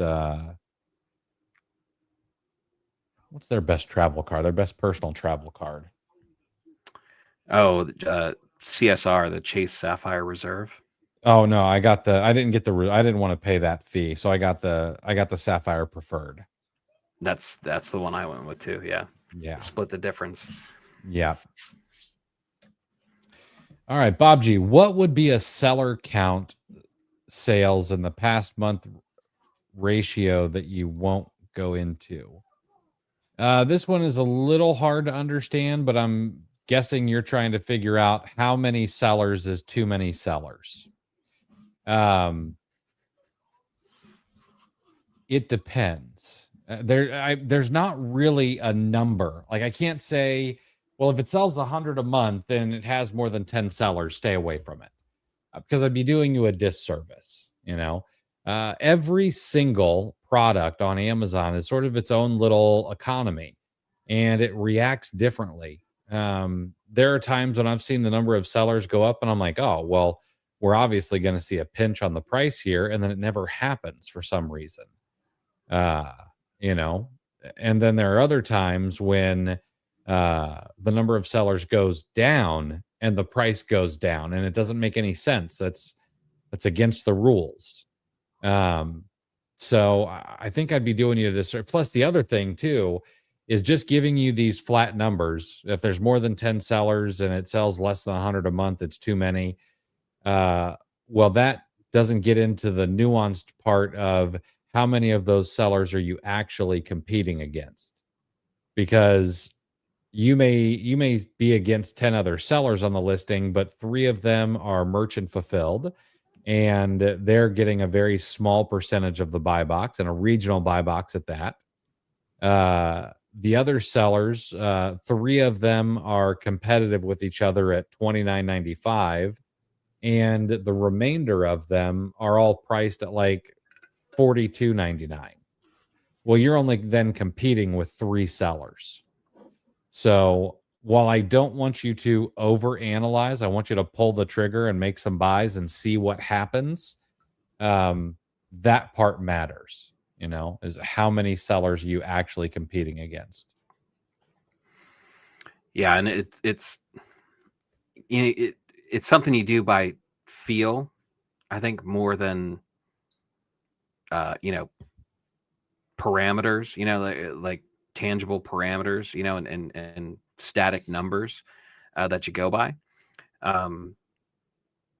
Speaker 1: What's their best travel card? Their best personal travel card.
Speaker 2: Oh, CSR, the Chase Sapphire Reserve.
Speaker 1: Oh no, I didn't get I didn't want to pay that fee, so I got the Sapphire Preferred.
Speaker 2: That's the one I went with too. Yeah.
Speaker 1: Yeah.
Speaker 2: Split the difference.
Speaker 1: Yeah. All right, Bob G, what would be a seller count sales in the past month ratio that you won't go into? This one is a little hard to understand, but I'm guessing you're trying to figure out how many sellers is too many sellers. It depends. There's not really a number. Like I can't say, well, if it sells 100 a month and it has more than 10 sellers, stay away from it, because I'd be doing you a disservice. Every single product on Amazon is sort of its own little economy, and it reacts differently. There are times when I've seen the number of sellers go up, and I'm like, oh, well, we're obviously going to see a pinch on the price here, and then it never happens for some reason. And then there are other times when the number of sellers goes down and the price goes down, and it doesn't make any sense. That's against the rules. So I think I'd be doing you a disservice. Plus, the other thing too is just giving you these flat numbers. If there's more than 10 sellers and it sells less than 100 a month, it's too many. Well, that doesn't get into the nuanced part of how many of those sellers are you actually competing against, because you may be against 10 other sellers on the listing, but 3 of them are merchant fulfilled and they're getting a very small percentage of the buy box, and a regional buy box at that. the other sellers, 3 of them are competitive with each other at $29.95, and the remainder of them are all priced at like $42.99. Well, you're only then competing with 3 sellers. So while I don't want you to overanalyze, I want you to pull the trigger and make some buys and see what happens. That part matters, is how many sellers are you actually competing against.
Speaker 2: Yeah, and it's it's something you do by feel, I think, more than parameters, like tangible parameters, and static numbers that you go by.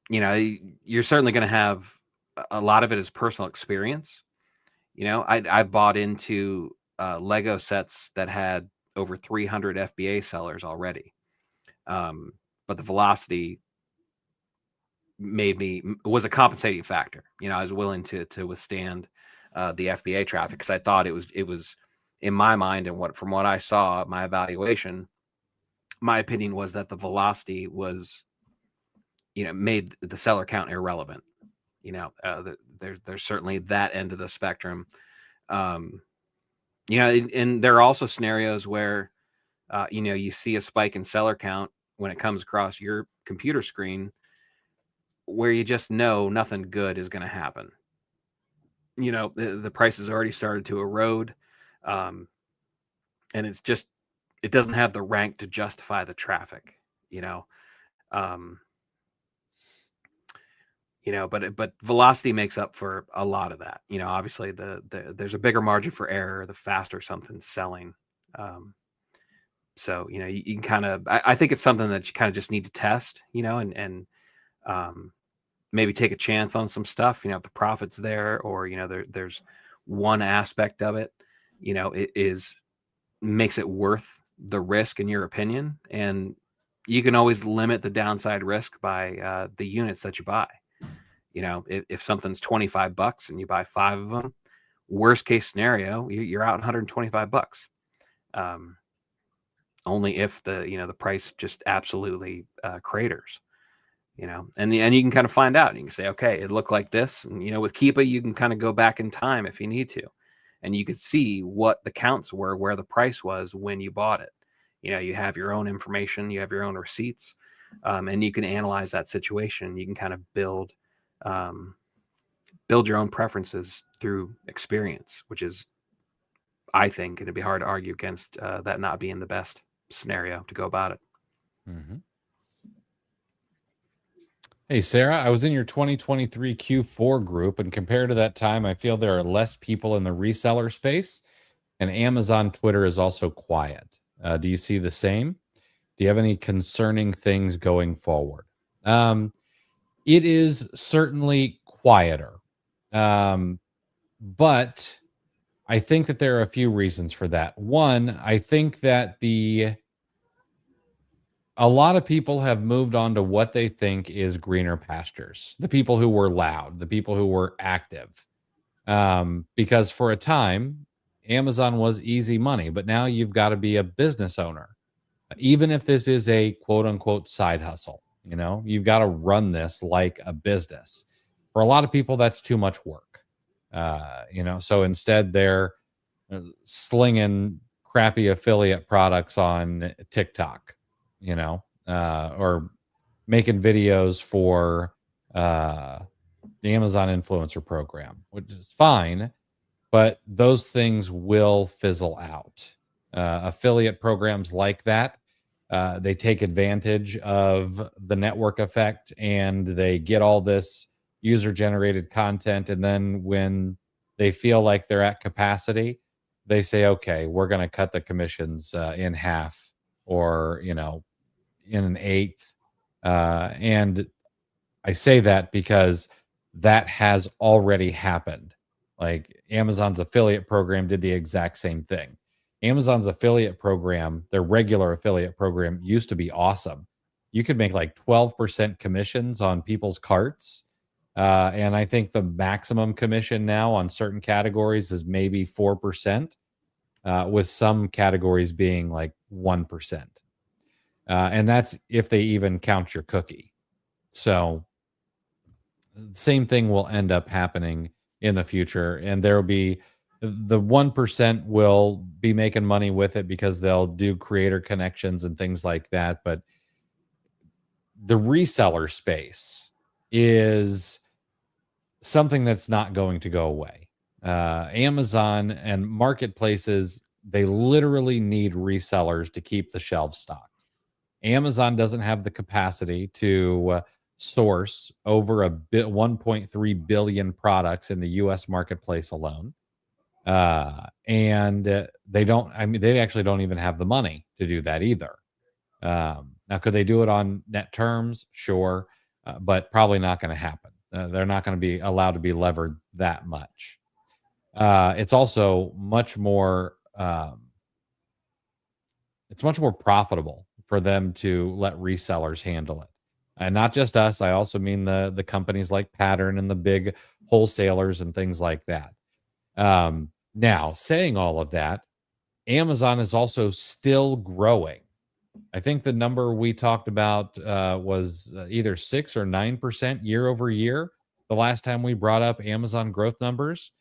Speaker 2: You're certainly going to have a lot of it is personal experience. I've bought into Lego sets that had over 300 FBA sellers already. But the velocity was a compensating factor. I was willing to withstand the FBA traffic because I thought it was in my mind, and from what I saw, my evaluation, my opinion was that the velocity was, made the seller count irrelevant. There's certainly that end of the spectrum. And there are also scenarios where, you see a spike in seller count when it comes across your computer screen, where you just know nothing good is going to happen. The price has already started to erode, and it doesn't have the rank to justify the traffic. But velocity makes up for a lot of that. Obviously there's a bigger margin for error the faster something's selling. So you can kind of, I think it's something that you kind of just need to test, and maybe take a chance on some stuff, if the profit's there, or there's one aspect of it, it makes it worth the risk in your opinion. And you can always limit the downside risk by the units that you buy. If something's $25 and you buy 5 of them, worst case scenario, you're out $125. Only if the price just absolutely craters. And you can kind of find out. You can say, okay, it looked like this. And with Keepa, you can kind of go back in time if you need to, and you could see what the counts were, where the price was when you bought it. You have your own information, you have your own receipts, and you can analyze that situation. You can kind of build your own preferences through experience, which is, I think, going to be hard to argue against that not being the best scenario to go about it.
Speaker 1: Mm-hmm. Hey, Sarah, I was in your 2023 Q4 group, and compared to that time, I feel there are less people in the reseller space, and Amazon Twitter is also quiet. Do you see the same? Do you have any concerning things going forward? It is certainly quieter, but I think that there are a few reasons for that. One, I think that a lot of people have moved on to what they think is greener pastures. The people who were loud, the people who were active, because for a time, Amazon was easy money, but now you've got to be a business owner. Even if this is a quote unquote side hustle, you've got to run this like a business. For a lot of people, that's too much work. So instead they're slinging crappy affiliate products on TikTok, or making videos for the Amazon influencer program, which is fine, but those things will fizzle out. Affiliate programs like that, they take advantage of the network effect, and they get all this user generated content. And then when they feel like they're at capacity, they say, okay, we're going to cut the commissions in half, or, in an eighth. And I say that because that has already happened. Like Amazon's affiliate program did the exact same thing. Amazon's affiliate program, their regular affiliate program, used to be awesome. You could make like 12% commissions on people's carts. And I think the maximum commission now on certain categories is maybe 4%. with some categories being like 1%. And that's if they even count your cookie. So, same thing will end up happening in the future. And there will be the 1% will be making money with it because they'll do creator connections and things like that. But the reseller space is something that's not going to go away. Amazon and marketplaces, they literally need resellers to keep the shelves stocked. Amazon doesn't have the capacity to source over 1.3 billion products in the US marketplace alone. And they don't, I mean, they actually don't even have the money to do that either. Now, could they do it on net terms? Sure, but probably not going to happen. They're not going to be allowed to be levered that much. It's also much more. It's much more profitable for them to let resellers handle it, and not just us. I also mean the companies like Pattern and the big wholesalers and things like that. Now, saying all of that, Amazon is also still growing. I think the number we talked about was either 6 or 9% year over year. The last time we brought up Amazon growth numbers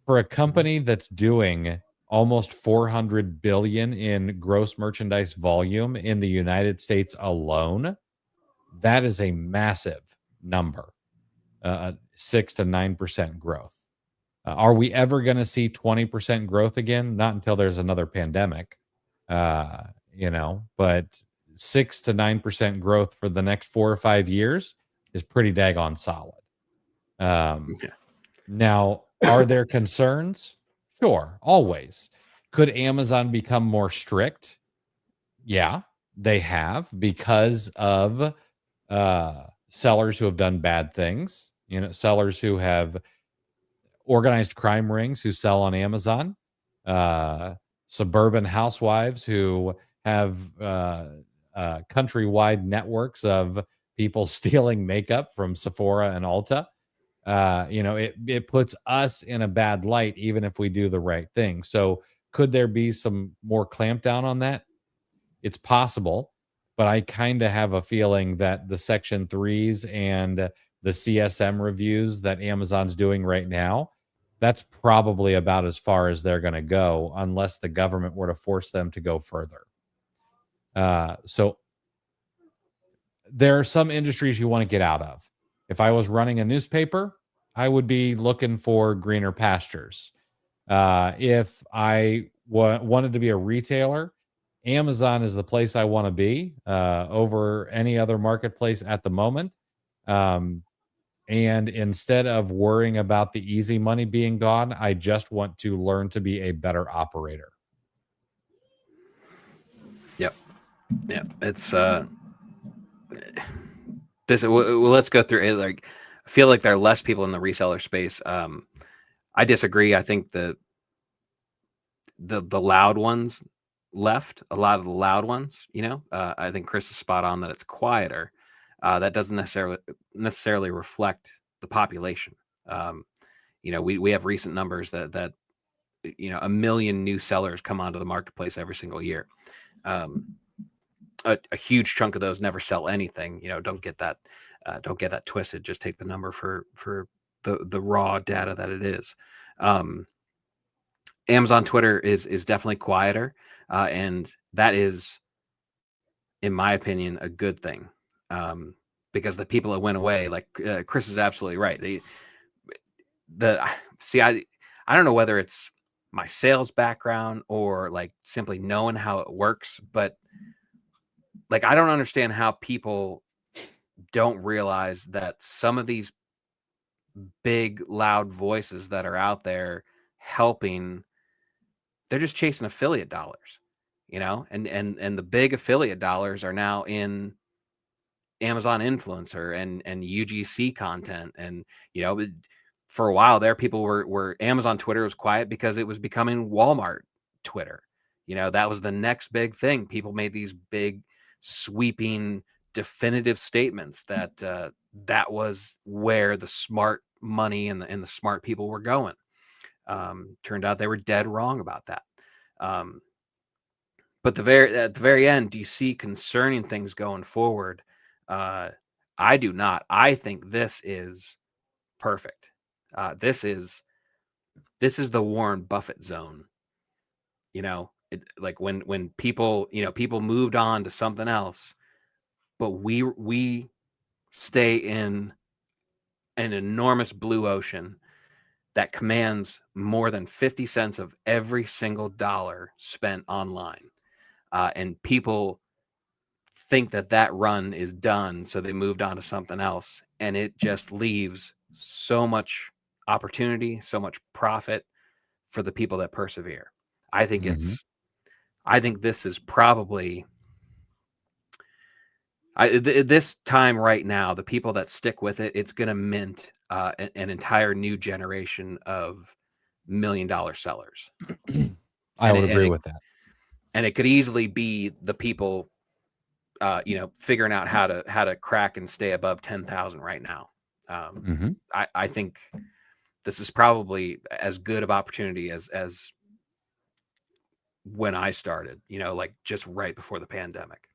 Speaker 1: for a company that's doing almost 400 billion in gross merchandise volume in the United States alone, that is a massive number. 6 to 9% growth. Are we ever going to see 20% growth again? Not until there's another pandemic. But 6 to 9% growth for the next 4 or 5 years is pretty daggone solid.
Speaker 2: Yeah.
Speaker 1: Now, are there concerns? Sure, always. Could Amazon become more strict? Yeah, they have, because of sellers who have done bad things, sellers who have organized crime rings who sell on Amazon, suburban housewives who have countrywide networks of people stealing makeup from Sephora and Ulta. It puts us in a bad light, even if we do the right thing. So, could there be some more clampdown on that? It's possible, but I kind of have a feeling that the Section 3s and the CSM reviews that Amazon's doing right now, that's probably about as far as they're going to go, unless the government were to force them to go further. So there are some industries you want to get out of. If I was running a newspaper, I would be looking for greener pastures. If I wanted to be a retailer, Amazon is the place I want to be over any other marketplace at the moment. And instead of worrying about the easy money being gone, I just want to learn to be a better operator.
Speaker 2: Yep. Yeah. It's this. Well, let's go through it. Like, I feel like there are less people in the reseller space. I disagree. I think the loud ones left. A lot of the loud ones. I think Chris is spot on that it's quieter. That doesn't necessarily reflect the population. We have recent numbers that 1 million new sellers come onto the marketplace every single year. A huge chunk of those never sell anything. Don't get that twisted. Just take the number for the raw data that it is. Amazon Twitter is definitely quieter, and that is, in my opinion, a good thing, because the people that went away, like Chris is absolutely right. I don't know whether it's my sales background or like simply knowing how it works, but like I don't understand how people don't realize that some of these big loud voices that are out there helping, they're just chasing affiliate dollars, and the big affiliate dollars are now in Amazon influencer and UGC content. And for a while there, people were Amazon Twitter was quiet because it was becoming Walmart Twitter. That was the next big thing. People made these big sweeping definitive statements that that was where the smart money and the smart people were going. Turned out they were dead wrong about that. Um, but at the very end, do you see concerning things going forward? I do not. I think this is perfect. This is the Warren Buffett zone. Like when people people moved on to something else, but we stay in an enormous blue ocean that commands more than 50 cents of every single dollar spent online. And people think that run is done, so they moved on to something else. And it just leaves so much opportunity, so much profit for the people that persevere. I think
Speaker 1: Mm-hmm.
Speaker 2: I think this is probably this time right now, the people that stick with it, it's going to mint an entire new generation of $1 million sellers.
Speaker 1: I
Speaker 2: and
Speaker 1: would
Speaker 2: it, and
Speaker 1: agree
Speaker 2: it
Speaker 1: with that.
Speaker 2: and it could easily be the people figuring out how to crack and stay above 10,000 right now.
Speaker 1: Mm-hmm.
Speaker 2: I think this is probably as good of opportunity as when I started, like just right before the pandemic.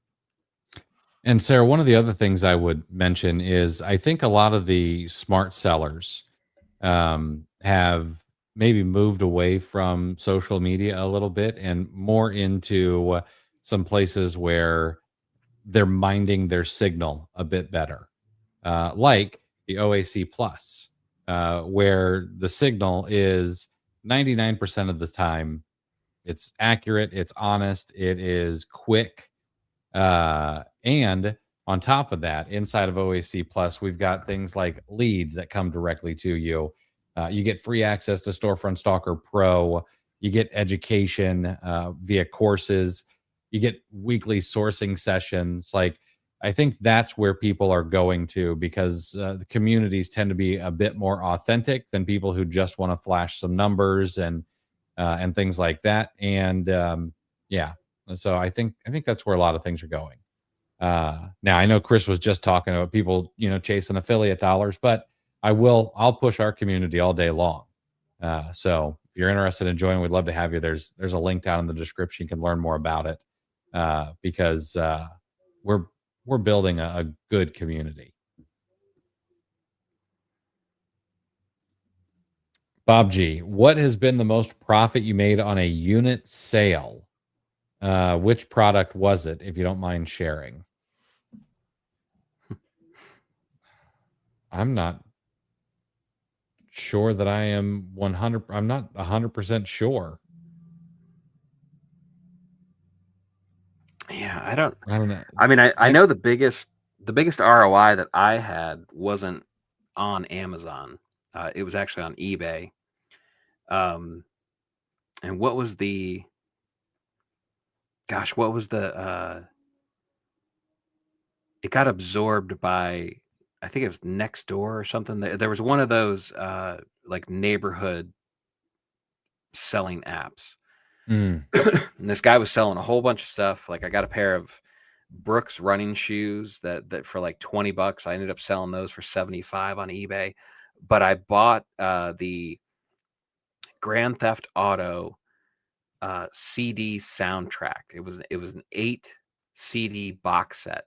Speaker 1: And Sarah, one of the other things I would mention is I think a lot of the smart sellers have maybe moved away from social media a little bit and more into some places where they're minding their signal a bit better, like the OAC Plus, where the signal is 99% of the time it's accurate, it's honest, it is quick, and on top of that, inside of OAC Plus, we've got things like leads that come directly to you. You get free access to Storefront Stalker Pro. You get education via courses. You get weekly sourcing sessions. Like, I think that's where people are going to, because the communities tend to be a bit more authentic than people who just want to flash some numbers and things like that. And yeah, so I think that's where a lot of things are going. Now I know Chris was just talking about people, chasing affiliate dollars, but I'll push our community all day long. So if you're interested in joining, we'd love to have you. There's a link down in the description. You can learn more about it. Because we're we're building a good community. Bob G, what has been the most profit you made on a unit sale? Which product was it, if you don't mind sharing? I'm not sure that I am 100. I'm not 100% sure.
Speaker 2: Yeah,
Speaker 1: I don't know.
Speaker 2: I mean, I
Speaker 1: I
Speaker 2: know the biggest ROI that I had wasn't on Amazon. It was actually on eBay. Um, and what was the gosh, what was it got absorbed by, I think it was Nextdoor or something. There was one of those like neighborhood selling apps.
Speaker 1: mm,
Speaker 2: And this guy was selling a whole bunch of stuff. Like I got a pair of Brooks running shoes that for like $20. I ended up selling those for 75 on eBay. But I bought the Grand Theft Auto CD soundtrack. It was an 8 CD box set,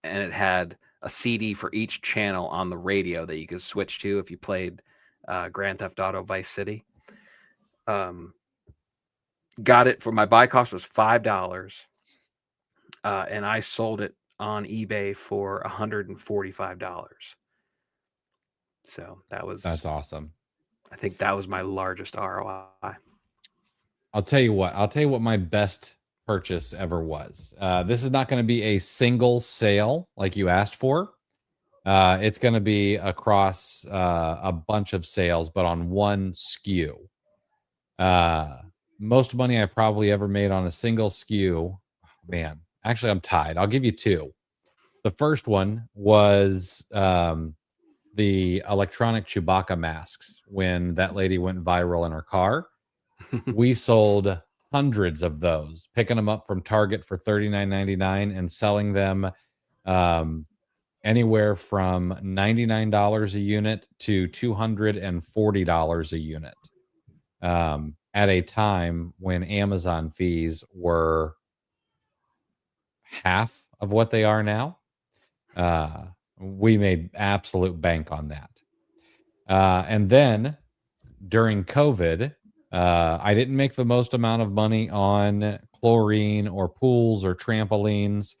Speaker 2: and it had a CD for each channel on the radio that you could switch to if you played Grand Theft Auto Vice City. Um, got it for my buy cost was $5, and I sold it on eBay for $145. So
Speaker 1: that's awesome.
Speaker 2: I think that was my largest ROI.
Speaker 1: I'll tell you what. I'll tell you what my best purchase ever was. This is not going to be a single sale like you asked for. It's going to be across a bunch of sales, but on one SKU. Uh, Most money I probably ever made on a single SKU. Man, actually, I'm tied. I'll give you two. The first one was the electronic Chewbacca masks when that lady went viral in her car. We sold hundreds of those, picking them up from Target for $39.99 and selling them um, anywhere from $99 a unit to $240 a unit. at a time when Amazon fees were half of what they are now. We made absolute bank on that. And then during COVID, I didn't make the most amount of money on chlorine or pools or trampolines.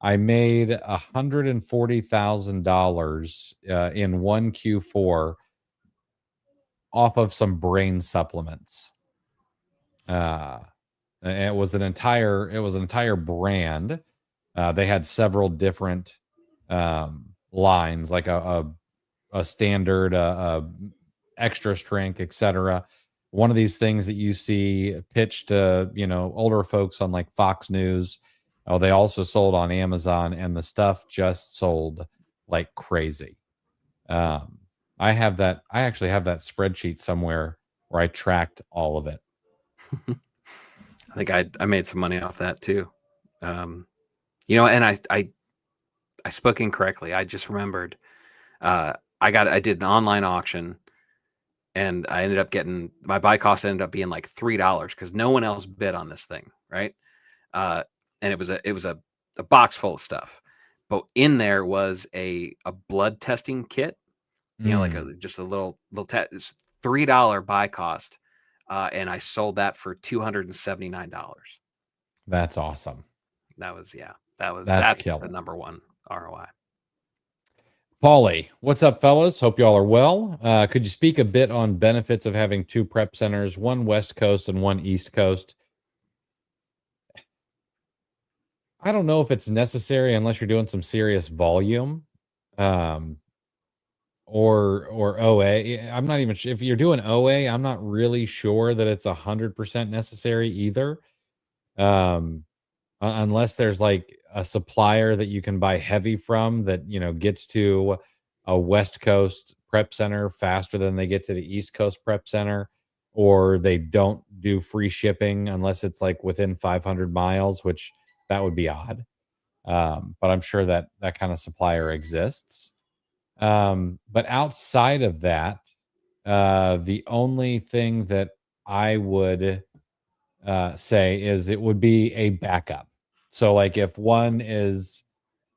Speaker 1: I made $140,000 in one Q4 off of some brain supplements. It was an entire brand. They had several different lines, like a standard, extra strength, etc. One of these things that you see pitched to older folks on like Fox News. Oh, they also sold on Amazon, and the stuff just sold like crazy. I have that. I actually have that spreadsheet somewhere where I tracked all of it.
Speaker 2: I think I made some money off that too. And I spoke incorrectly. I just remembered. I did an online auction, and I ended up getting my buy cost ended up being like $3 because no one else bid on this thing, right? And it was a box full of stuff, but in there was a blood testing kit, like just a little test, $3 buy cost, and I sold that for $279.
Speaker 1: That's awesome.
Speaker 2: That's
Speaker 1: killer.
Speaker 2: the number one ROI.
Speaker 1: Paulie, what's up, fellas? Hope you all are well. Could you speak a bit on benefits of having two prep centers, one West Coast and one East Coast? I don't know if it's necessary unless you're doing some serious volume, or OA. I'm not even sure if you're doing OA. I'm not really sure that it's 100% necessary either. Unless there's like a supplier that you can buy heavy from that gets to a West Coast prep center faster than they get to the East Coast prep center, or they don't do free shipping unless it's like within 500 miles, which that would be odd. But I'm sure that that kind of supplier exists. But outside of that, the only thing that I would say is it would be a backup. So like if one is,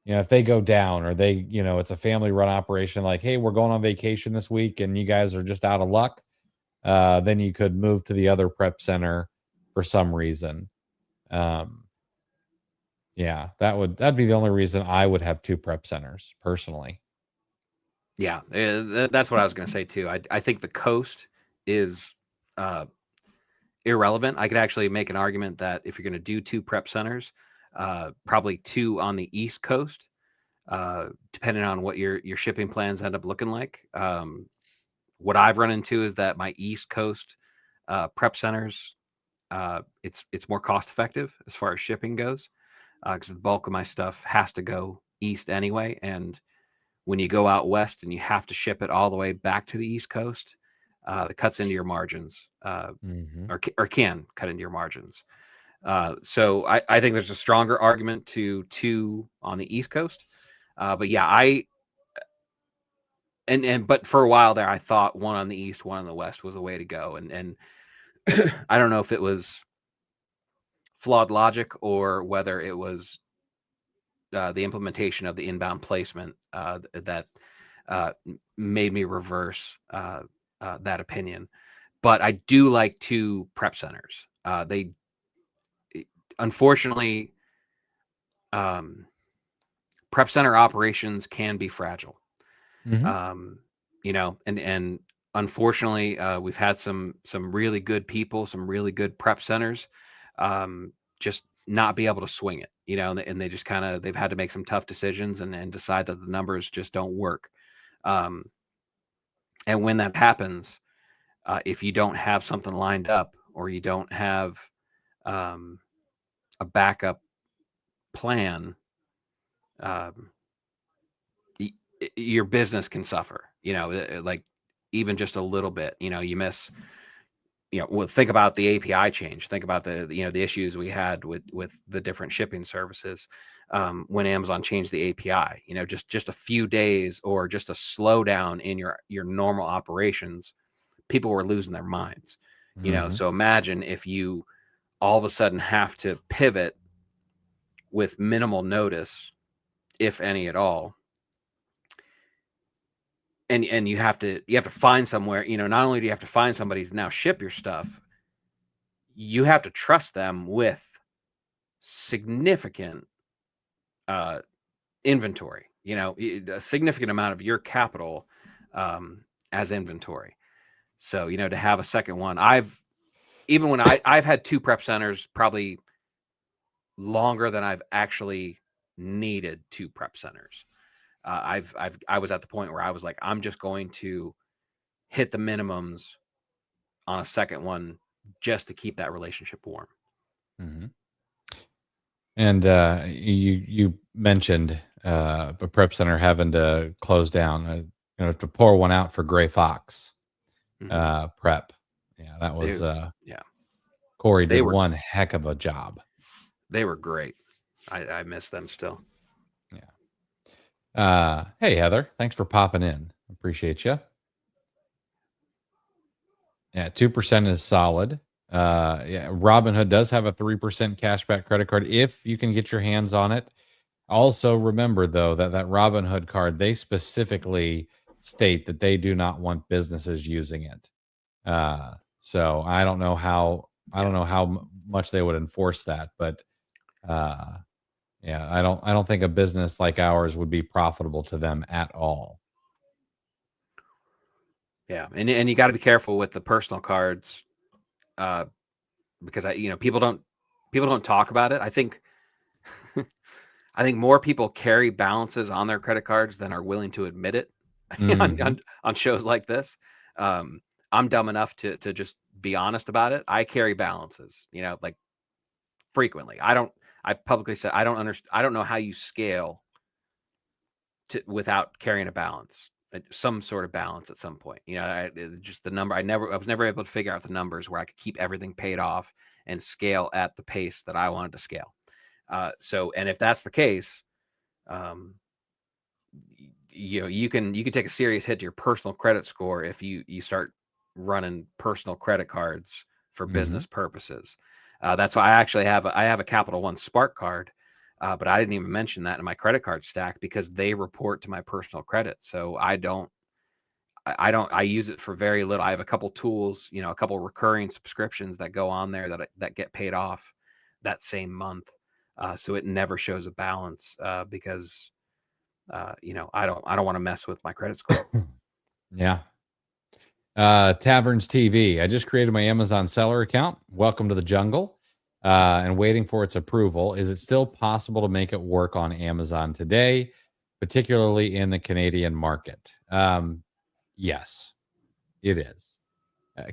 Speaker 1: if they go down, or they, it's a family run operation, like, hey, we're going on vacation this week and you guys are just out of luck, then you could move to the other prep center for some reason. Yeah, that'd be the only reason I would have two prep centers personally.
Speaker 2: Yeah, that's what I was going to say too. I think the coast is irrelevant. I could actually make an argument that if you're going to do two prep centers, probably two on the East Coast, depending on what your shipping plans end up looking like. What I've run into is that my East Coast prep centers, it's more cost effective as far as shipping goes, because the bulk of my stuff has to go east anyway, and when you go out west and you have to ship it all the way back to the East Coast, that cuts into your margins, or can cut into your margins. So I think there's a stronger argument to two on the East Coast. But yeah, but for a while there, I thought one on the East, one on the West was the way to go. And I don't know if it was flawed logic or whether it was the implementation of the inbound placement that made me reverse that opinion. But I do like two prep centers. They unfortunately, prep center operations can be fragile. And unfortunately, we've had some really good people, some really good prep centers, just not be able to swing it, and they just they've had to make some tough decisions and decide that the numbers just don't work. And when that happens, if you don't have something lined up, or you don't have a backup plan, your business can suffer, like even just a little bit. You miss, think about the API change, think about the issues we had with the different shipping services when Amazon changed the API. Just a few days or just a slowdown in your normal operations, people were losing their minds. So imagine if you all of a sudden have to pivot with minimal notice, if any at all. And you have to find somewhere, not only do you have to find somebody to now ship your stuff, you have to trust them with significant inventory, a significant amount of your capital as inventory. So, to have a second one, I've had 2 prep centers probably longer than I've actually needed 2 prep centers. I was at the point where I was like, I'm just going to hit the minimums on a second one just to keep that relationship warm.
Speaker 1: And you mentioned a prep center having to close down. To pour one out for Gray Fox prep. Yeah, that was Corey did one heck of a job.
Speaker 2: They were great. I miss them still.
Speaker 1: Yeah. Hey Heather, thanks for popping in. Appreciate you. Yeah, 2% is solid. Robinhood does have a 3% cashback credit card if you can get your hands on it. Also, remember though that Robinhood card, they specifically state that they do not want businesses using it. So I don't know how much they would enforce that, but I don't think a business like ours would be profitable to them at all.
Speaker 2: Yeah, and you got to be careful with the personal cards, because people don't talk about it. I think more people carry balances on their credit cards than are willing to admit it on shows like this. I'm dumb enough to just be honest about it. I carry balances, like frequently. I've publicly said I don't know how you scale without carrying a balance. Some sort of balance at some point, just the number. I was never able to figure out the numbers where I could keep everything paid off and scale at the pace that I wanted to scale. And if that's the case, you can take a serious hit to your personal credit score if you start running personal credit cards for business purposes. That's why I have a Capital One Spark card. But I didn't even mention that in my credit card stack because they report to my personal credit. So I use it for very little. I have a couple tools, a couple recurring subscriptions that go on there that get paid off that same month. So it never shows a balance because, I don't want to mess with my credit score.
Speaker 1: Yeah. Taverns TV. I just created my Amazon seller account. Welcome to the jungle. And waiting for its approval. Is it still possible to make it work on Amazon today, particularly in the Canadian market? Yes, it is.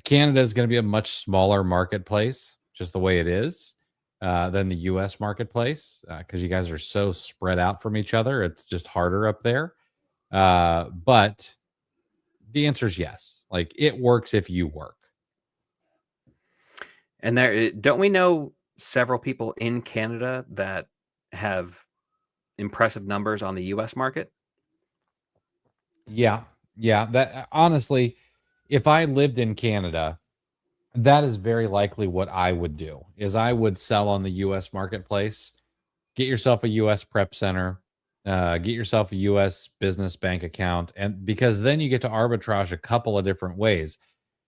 Speaker 1: Canada is going to be a much smaller marketplace, just the way it is, than the U.S. marketplace, because you guys are so spread out from each other. It's just harder up there. But the answer is yes. Like, it works if you work.
Speaker 2: And don't we know several people in Canada that have impressive numbers on the US market?
Speaker 1: Yeah. That honestly, if I lived in Canada, that is very likely what I would do. Is I would sell on the US marketplace, get yourself a US prep center, get yourself a US business bank account, and because then you get to arbitrage a couple of different ways.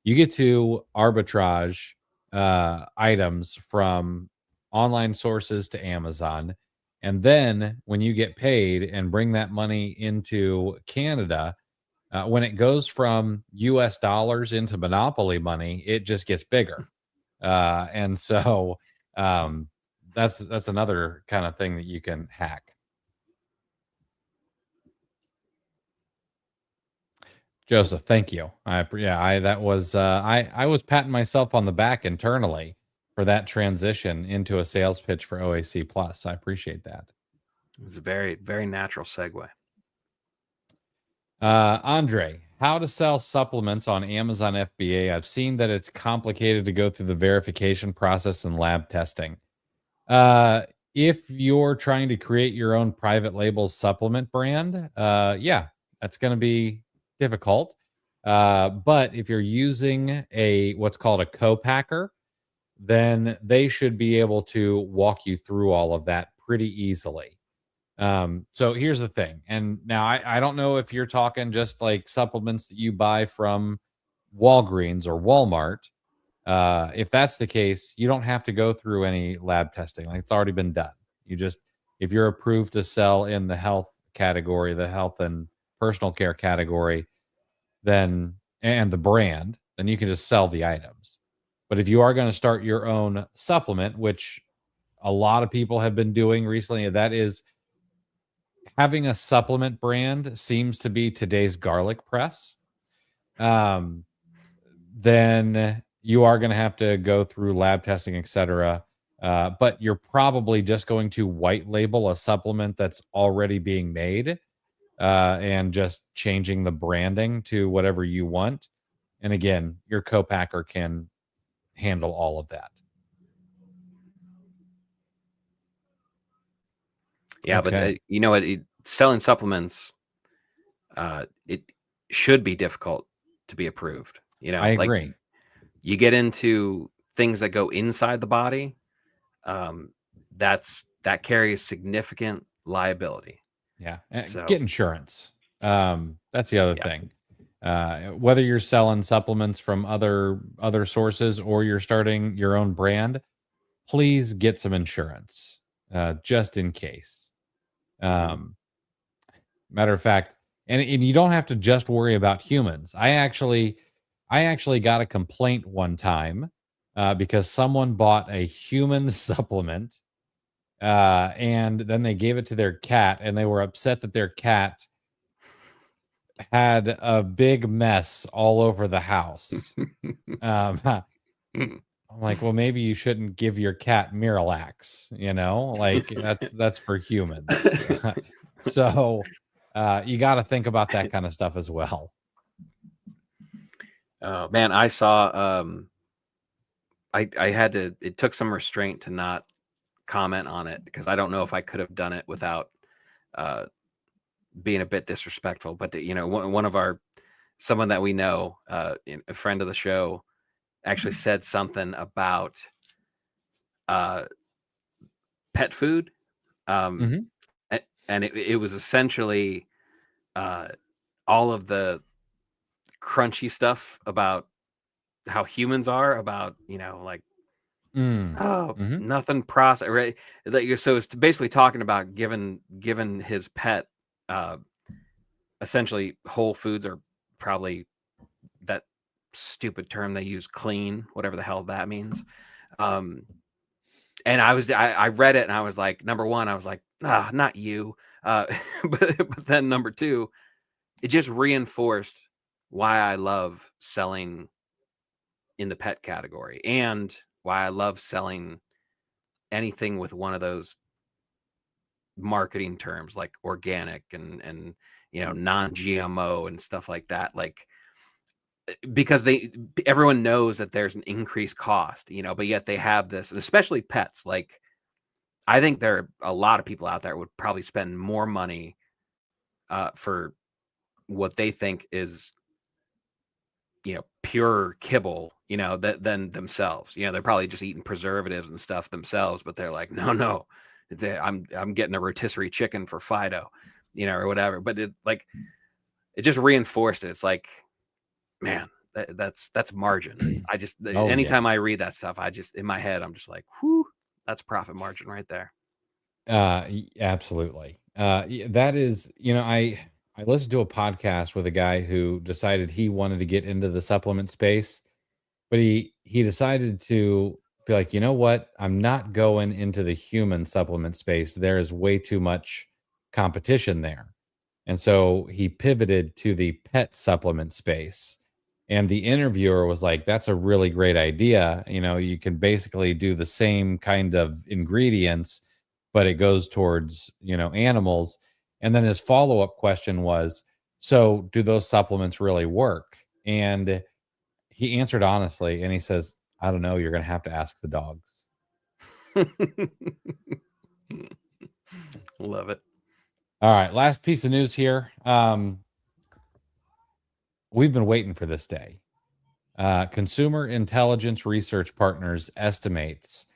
Speaker 1: You get to arbitrage items from online sources to Amazon. And then when you get paid and bring that money into Canada, when it goes from US dollars into monopoly money, it just gets bigger. And so that's another kind of thing that you can hack. Joseph, thank you. I was patting myself on the back internally for that transition into a sales pitch for OAC Plus. I appreciate that.
Speaker 2: It was a very, very natural segue.
Speaker 1: Andre, how to sell supplements on Amazon FBA. I've seen that it's complicated to go through the verification process and lab testing. If you're trying to create your own private label supplement brand, that's going to be difficult. But if you're using what's called a co-packer, then they should be able to walk you through all of that pretty easily. So here's the thing. And now I don't know if you're talking just like supplements that you buy from Walgreens or Walmart. If that's the case, you don't have to go through any lab testing. Like it's already been done. You just, if you're approved to sell in the health category, the health and personal care category, then, and the brand, then you can just sell the items. But if you are going to start your own supplement, which a lot of people have been doing recently, that is having a supplement brand seems to be today's garlic press. Um, then you are going to have to go through lab testing, etc. But you're probably just going to white label a supplement that's already being made and just changing the branding to whatever you want. And again, your co-packer can handle all of that.
Speaker 2: Yeah, but
Speaker 1: Okay.
Speaker 2: you know what? Selling supplements, it should be difficult to be approved. You
Speaker 1: I
Speaker 2: know, like
Speaker 1: agree.
Speaker 2: you get into things that go inside the body, that carries significant liability.
Speaker 1: Yeah.
Speaker 2: So
Speaker 1: Get insurance. That's the other
Speaker 2: yeah,
Speaker 1: thing. Whether you're selling supplements from other sources or you're starting your own brand, please get some insurance just in case.
Speaker 2: mhm.
Speaker 1: Matter of fact, and you don't have to just worry about humans. I actually got a complaint one time because someone bought a human supplement and then they gave it to their cat, and they were upset that their cat had a big mess all over the house. I'm like, well, maybe you shouldn't give your cat Miralax, like that's for humans. So you got to think about that kind of stuff as well.
Speaker 2: Oh man, I saw. I had to. It took some restraint to not comment on it because I don't know if I could have done it without uh, being a bit disrespectful. But one of someone that we know, a friend of the show, actually said something about uh, pet food, um,
Speaker 1: Hmm.
Speaker 2: and it was essentially uh, all of the crunchy stuff about how humans are, about like,
Speaker 1: Mm.
Speaker 2: oh,
Speaker 1: Hmm.
Speaker 2: nothing processed, right? So it's basically talking about given his pet, uh, essentially whole foods are probably that stupid term they use, clean, whatever the hell that means. Um, and I read it and I was like, number one, I was like, not you. But then number two, it just reinforced why I love selling in the pet category and why I love selling anything with one of those marketing terms like organic and non-GMO and stuff like that. Like because everyone knows that there's an increased cost, but yet they have this, and especially pets. Like I think there are a lot of people out there would probably spend more money for what they think is pure kibble, than themselves. They're probably just eating preservatives and stuff themselves, but they're like, no, I'm getting a rotisserie chicken for Fido, or whatever. But it just reinforced it. It's like, man, that's margin. I just
Speaker 1: Oh yeah.
Speaker 2: anytime I read that stuff, I just in my head I'm just like, whoo, that's profit margin right there.
Speaker 1: Absolutely. That is, I listened to a podcast with a guy who decided he wanted to get into the supplement space, but he decided to be like, you know what? I'm not going into the human supplement space. There is way too much competition there. And so he pivoted to the pet supplement space. And the interviewer was like, that's a really great idea. You can basically do the same kind of ingredients, but it goes towards, animals. And then his follow-up question was, so do those supplements really work? And he answered honestly, and he says, "I don't know, you're gonna have to ask the dogs."
Speaker 2: Love it.
Speaker 1: All right, last piece of news here. we've been waiting for this day. Consumer Intelligence Research Partners estimates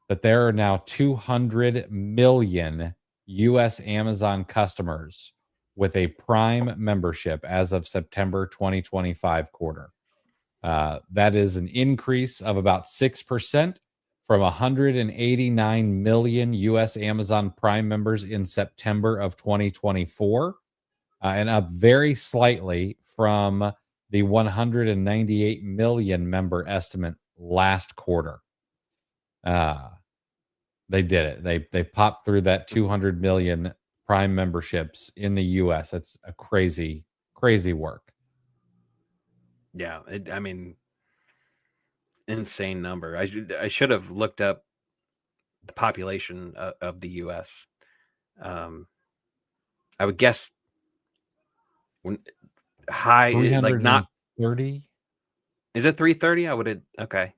Speaker 1: that there are now 200 million US Amazon customers with a Prime membership as of September 2025 quarter. That is an increase of about 6% from 189 million US Amazon Prime members in September of 2024, and up very slightly from the 198 million member estimate last quarter. They did it. They popped through that 200 million Prime memberships in the US. That's a crazy work.
Speaker 2: Yeah, I mean, insane number. I should have looked up the population of the U.S. I would guess when high, like not
Speaker 1: 330.
Speaker 2: Is it 330? I would have okay.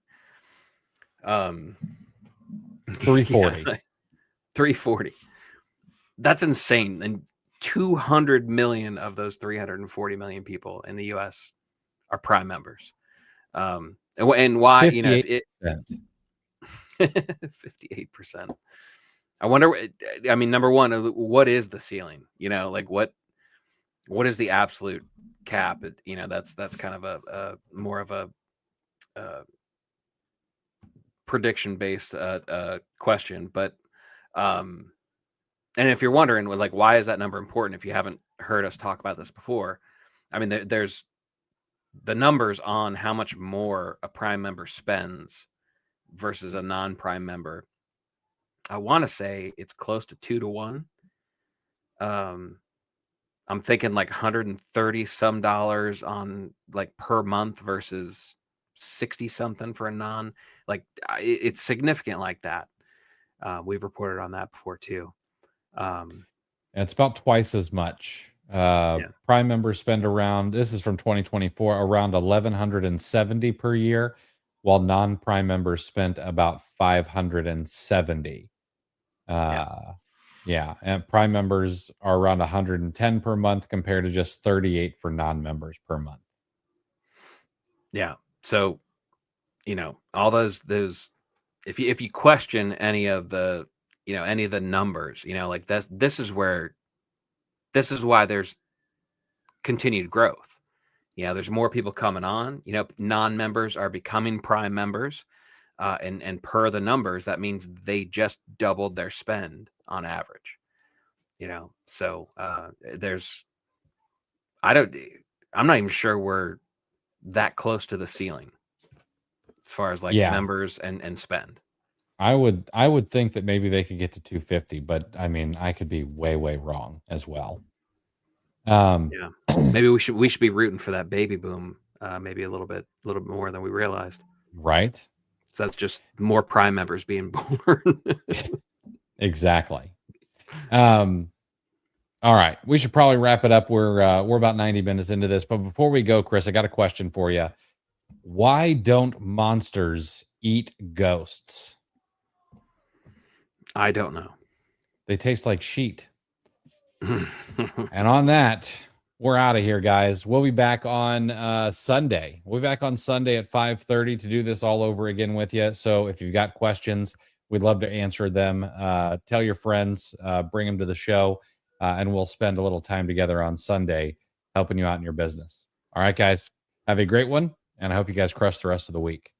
Speaker 1: 340.
Speaker 2: Yeah, 340. That's insane. And 200 million of those 340 million people in the U.S. are Prime members. And why,
Speaker 1: 58%.
Speaker 2: 58%. I wonder, I mean, number one, what is the ceiling? Like what is the absolute cap? That's kind of a more of a prediction based question. But and if you're wondering, like, why is that number important? If you haven't heard us talk about this before, I mean, there's the numbers on how much more a Prime member spends versus a non-Prime member. I want to say it's close to 2 to 1. I'm thinking like 130 some dollars on like per month versus 60 something for a non. Like it's significant like that. We've reported on that before too.
Speaker 1: It's about twice as much. Prime members spend around, this is from 2024, around 1,170 per year, while non-Prime members spent about 570. And Prime members are around 110 per month compared to just 38 for non-members per month.
Speaker 2: Yeah. So, all those if you question any of the numbers, like this is why there's continued growth. There's more people coming on, non-members are becoming Prime members. And per the numbers, that means they just doubled their spend on average. So I'm not even sure we're that close to the ceiling as far as like members and spend.
Speaker 1: I would think that maybe they could get to 250, but I mean, I could be way wrong as well.
Speaker 2: Maybe we should be rooting for that baby boom, maybe a little bit more than we realized.
Speaker 1: Right.
Speaker 2: So that's just more Prime members being born.
Speaker 1: Exactly. All right, we should probably wrap it up. We're about 90 minutes into this, but before we go, Chris, I got a question for you. Why don't monsters eat ghosts?
Speaker 2: I don't know.
Speaker 1: They taste like sheet. And on that, we're out of here, guys. We'll be back on Sunday. We'll be back on Sunday at 5:30 to do this all over again with you. So if you've got questions, we'd love to answer them. Tell your friends, bring them to the show, and we'll spend a little time together on Sunday helping you out in your business. All right, guys, have a great one, and I hope you guys crush the rest of the week.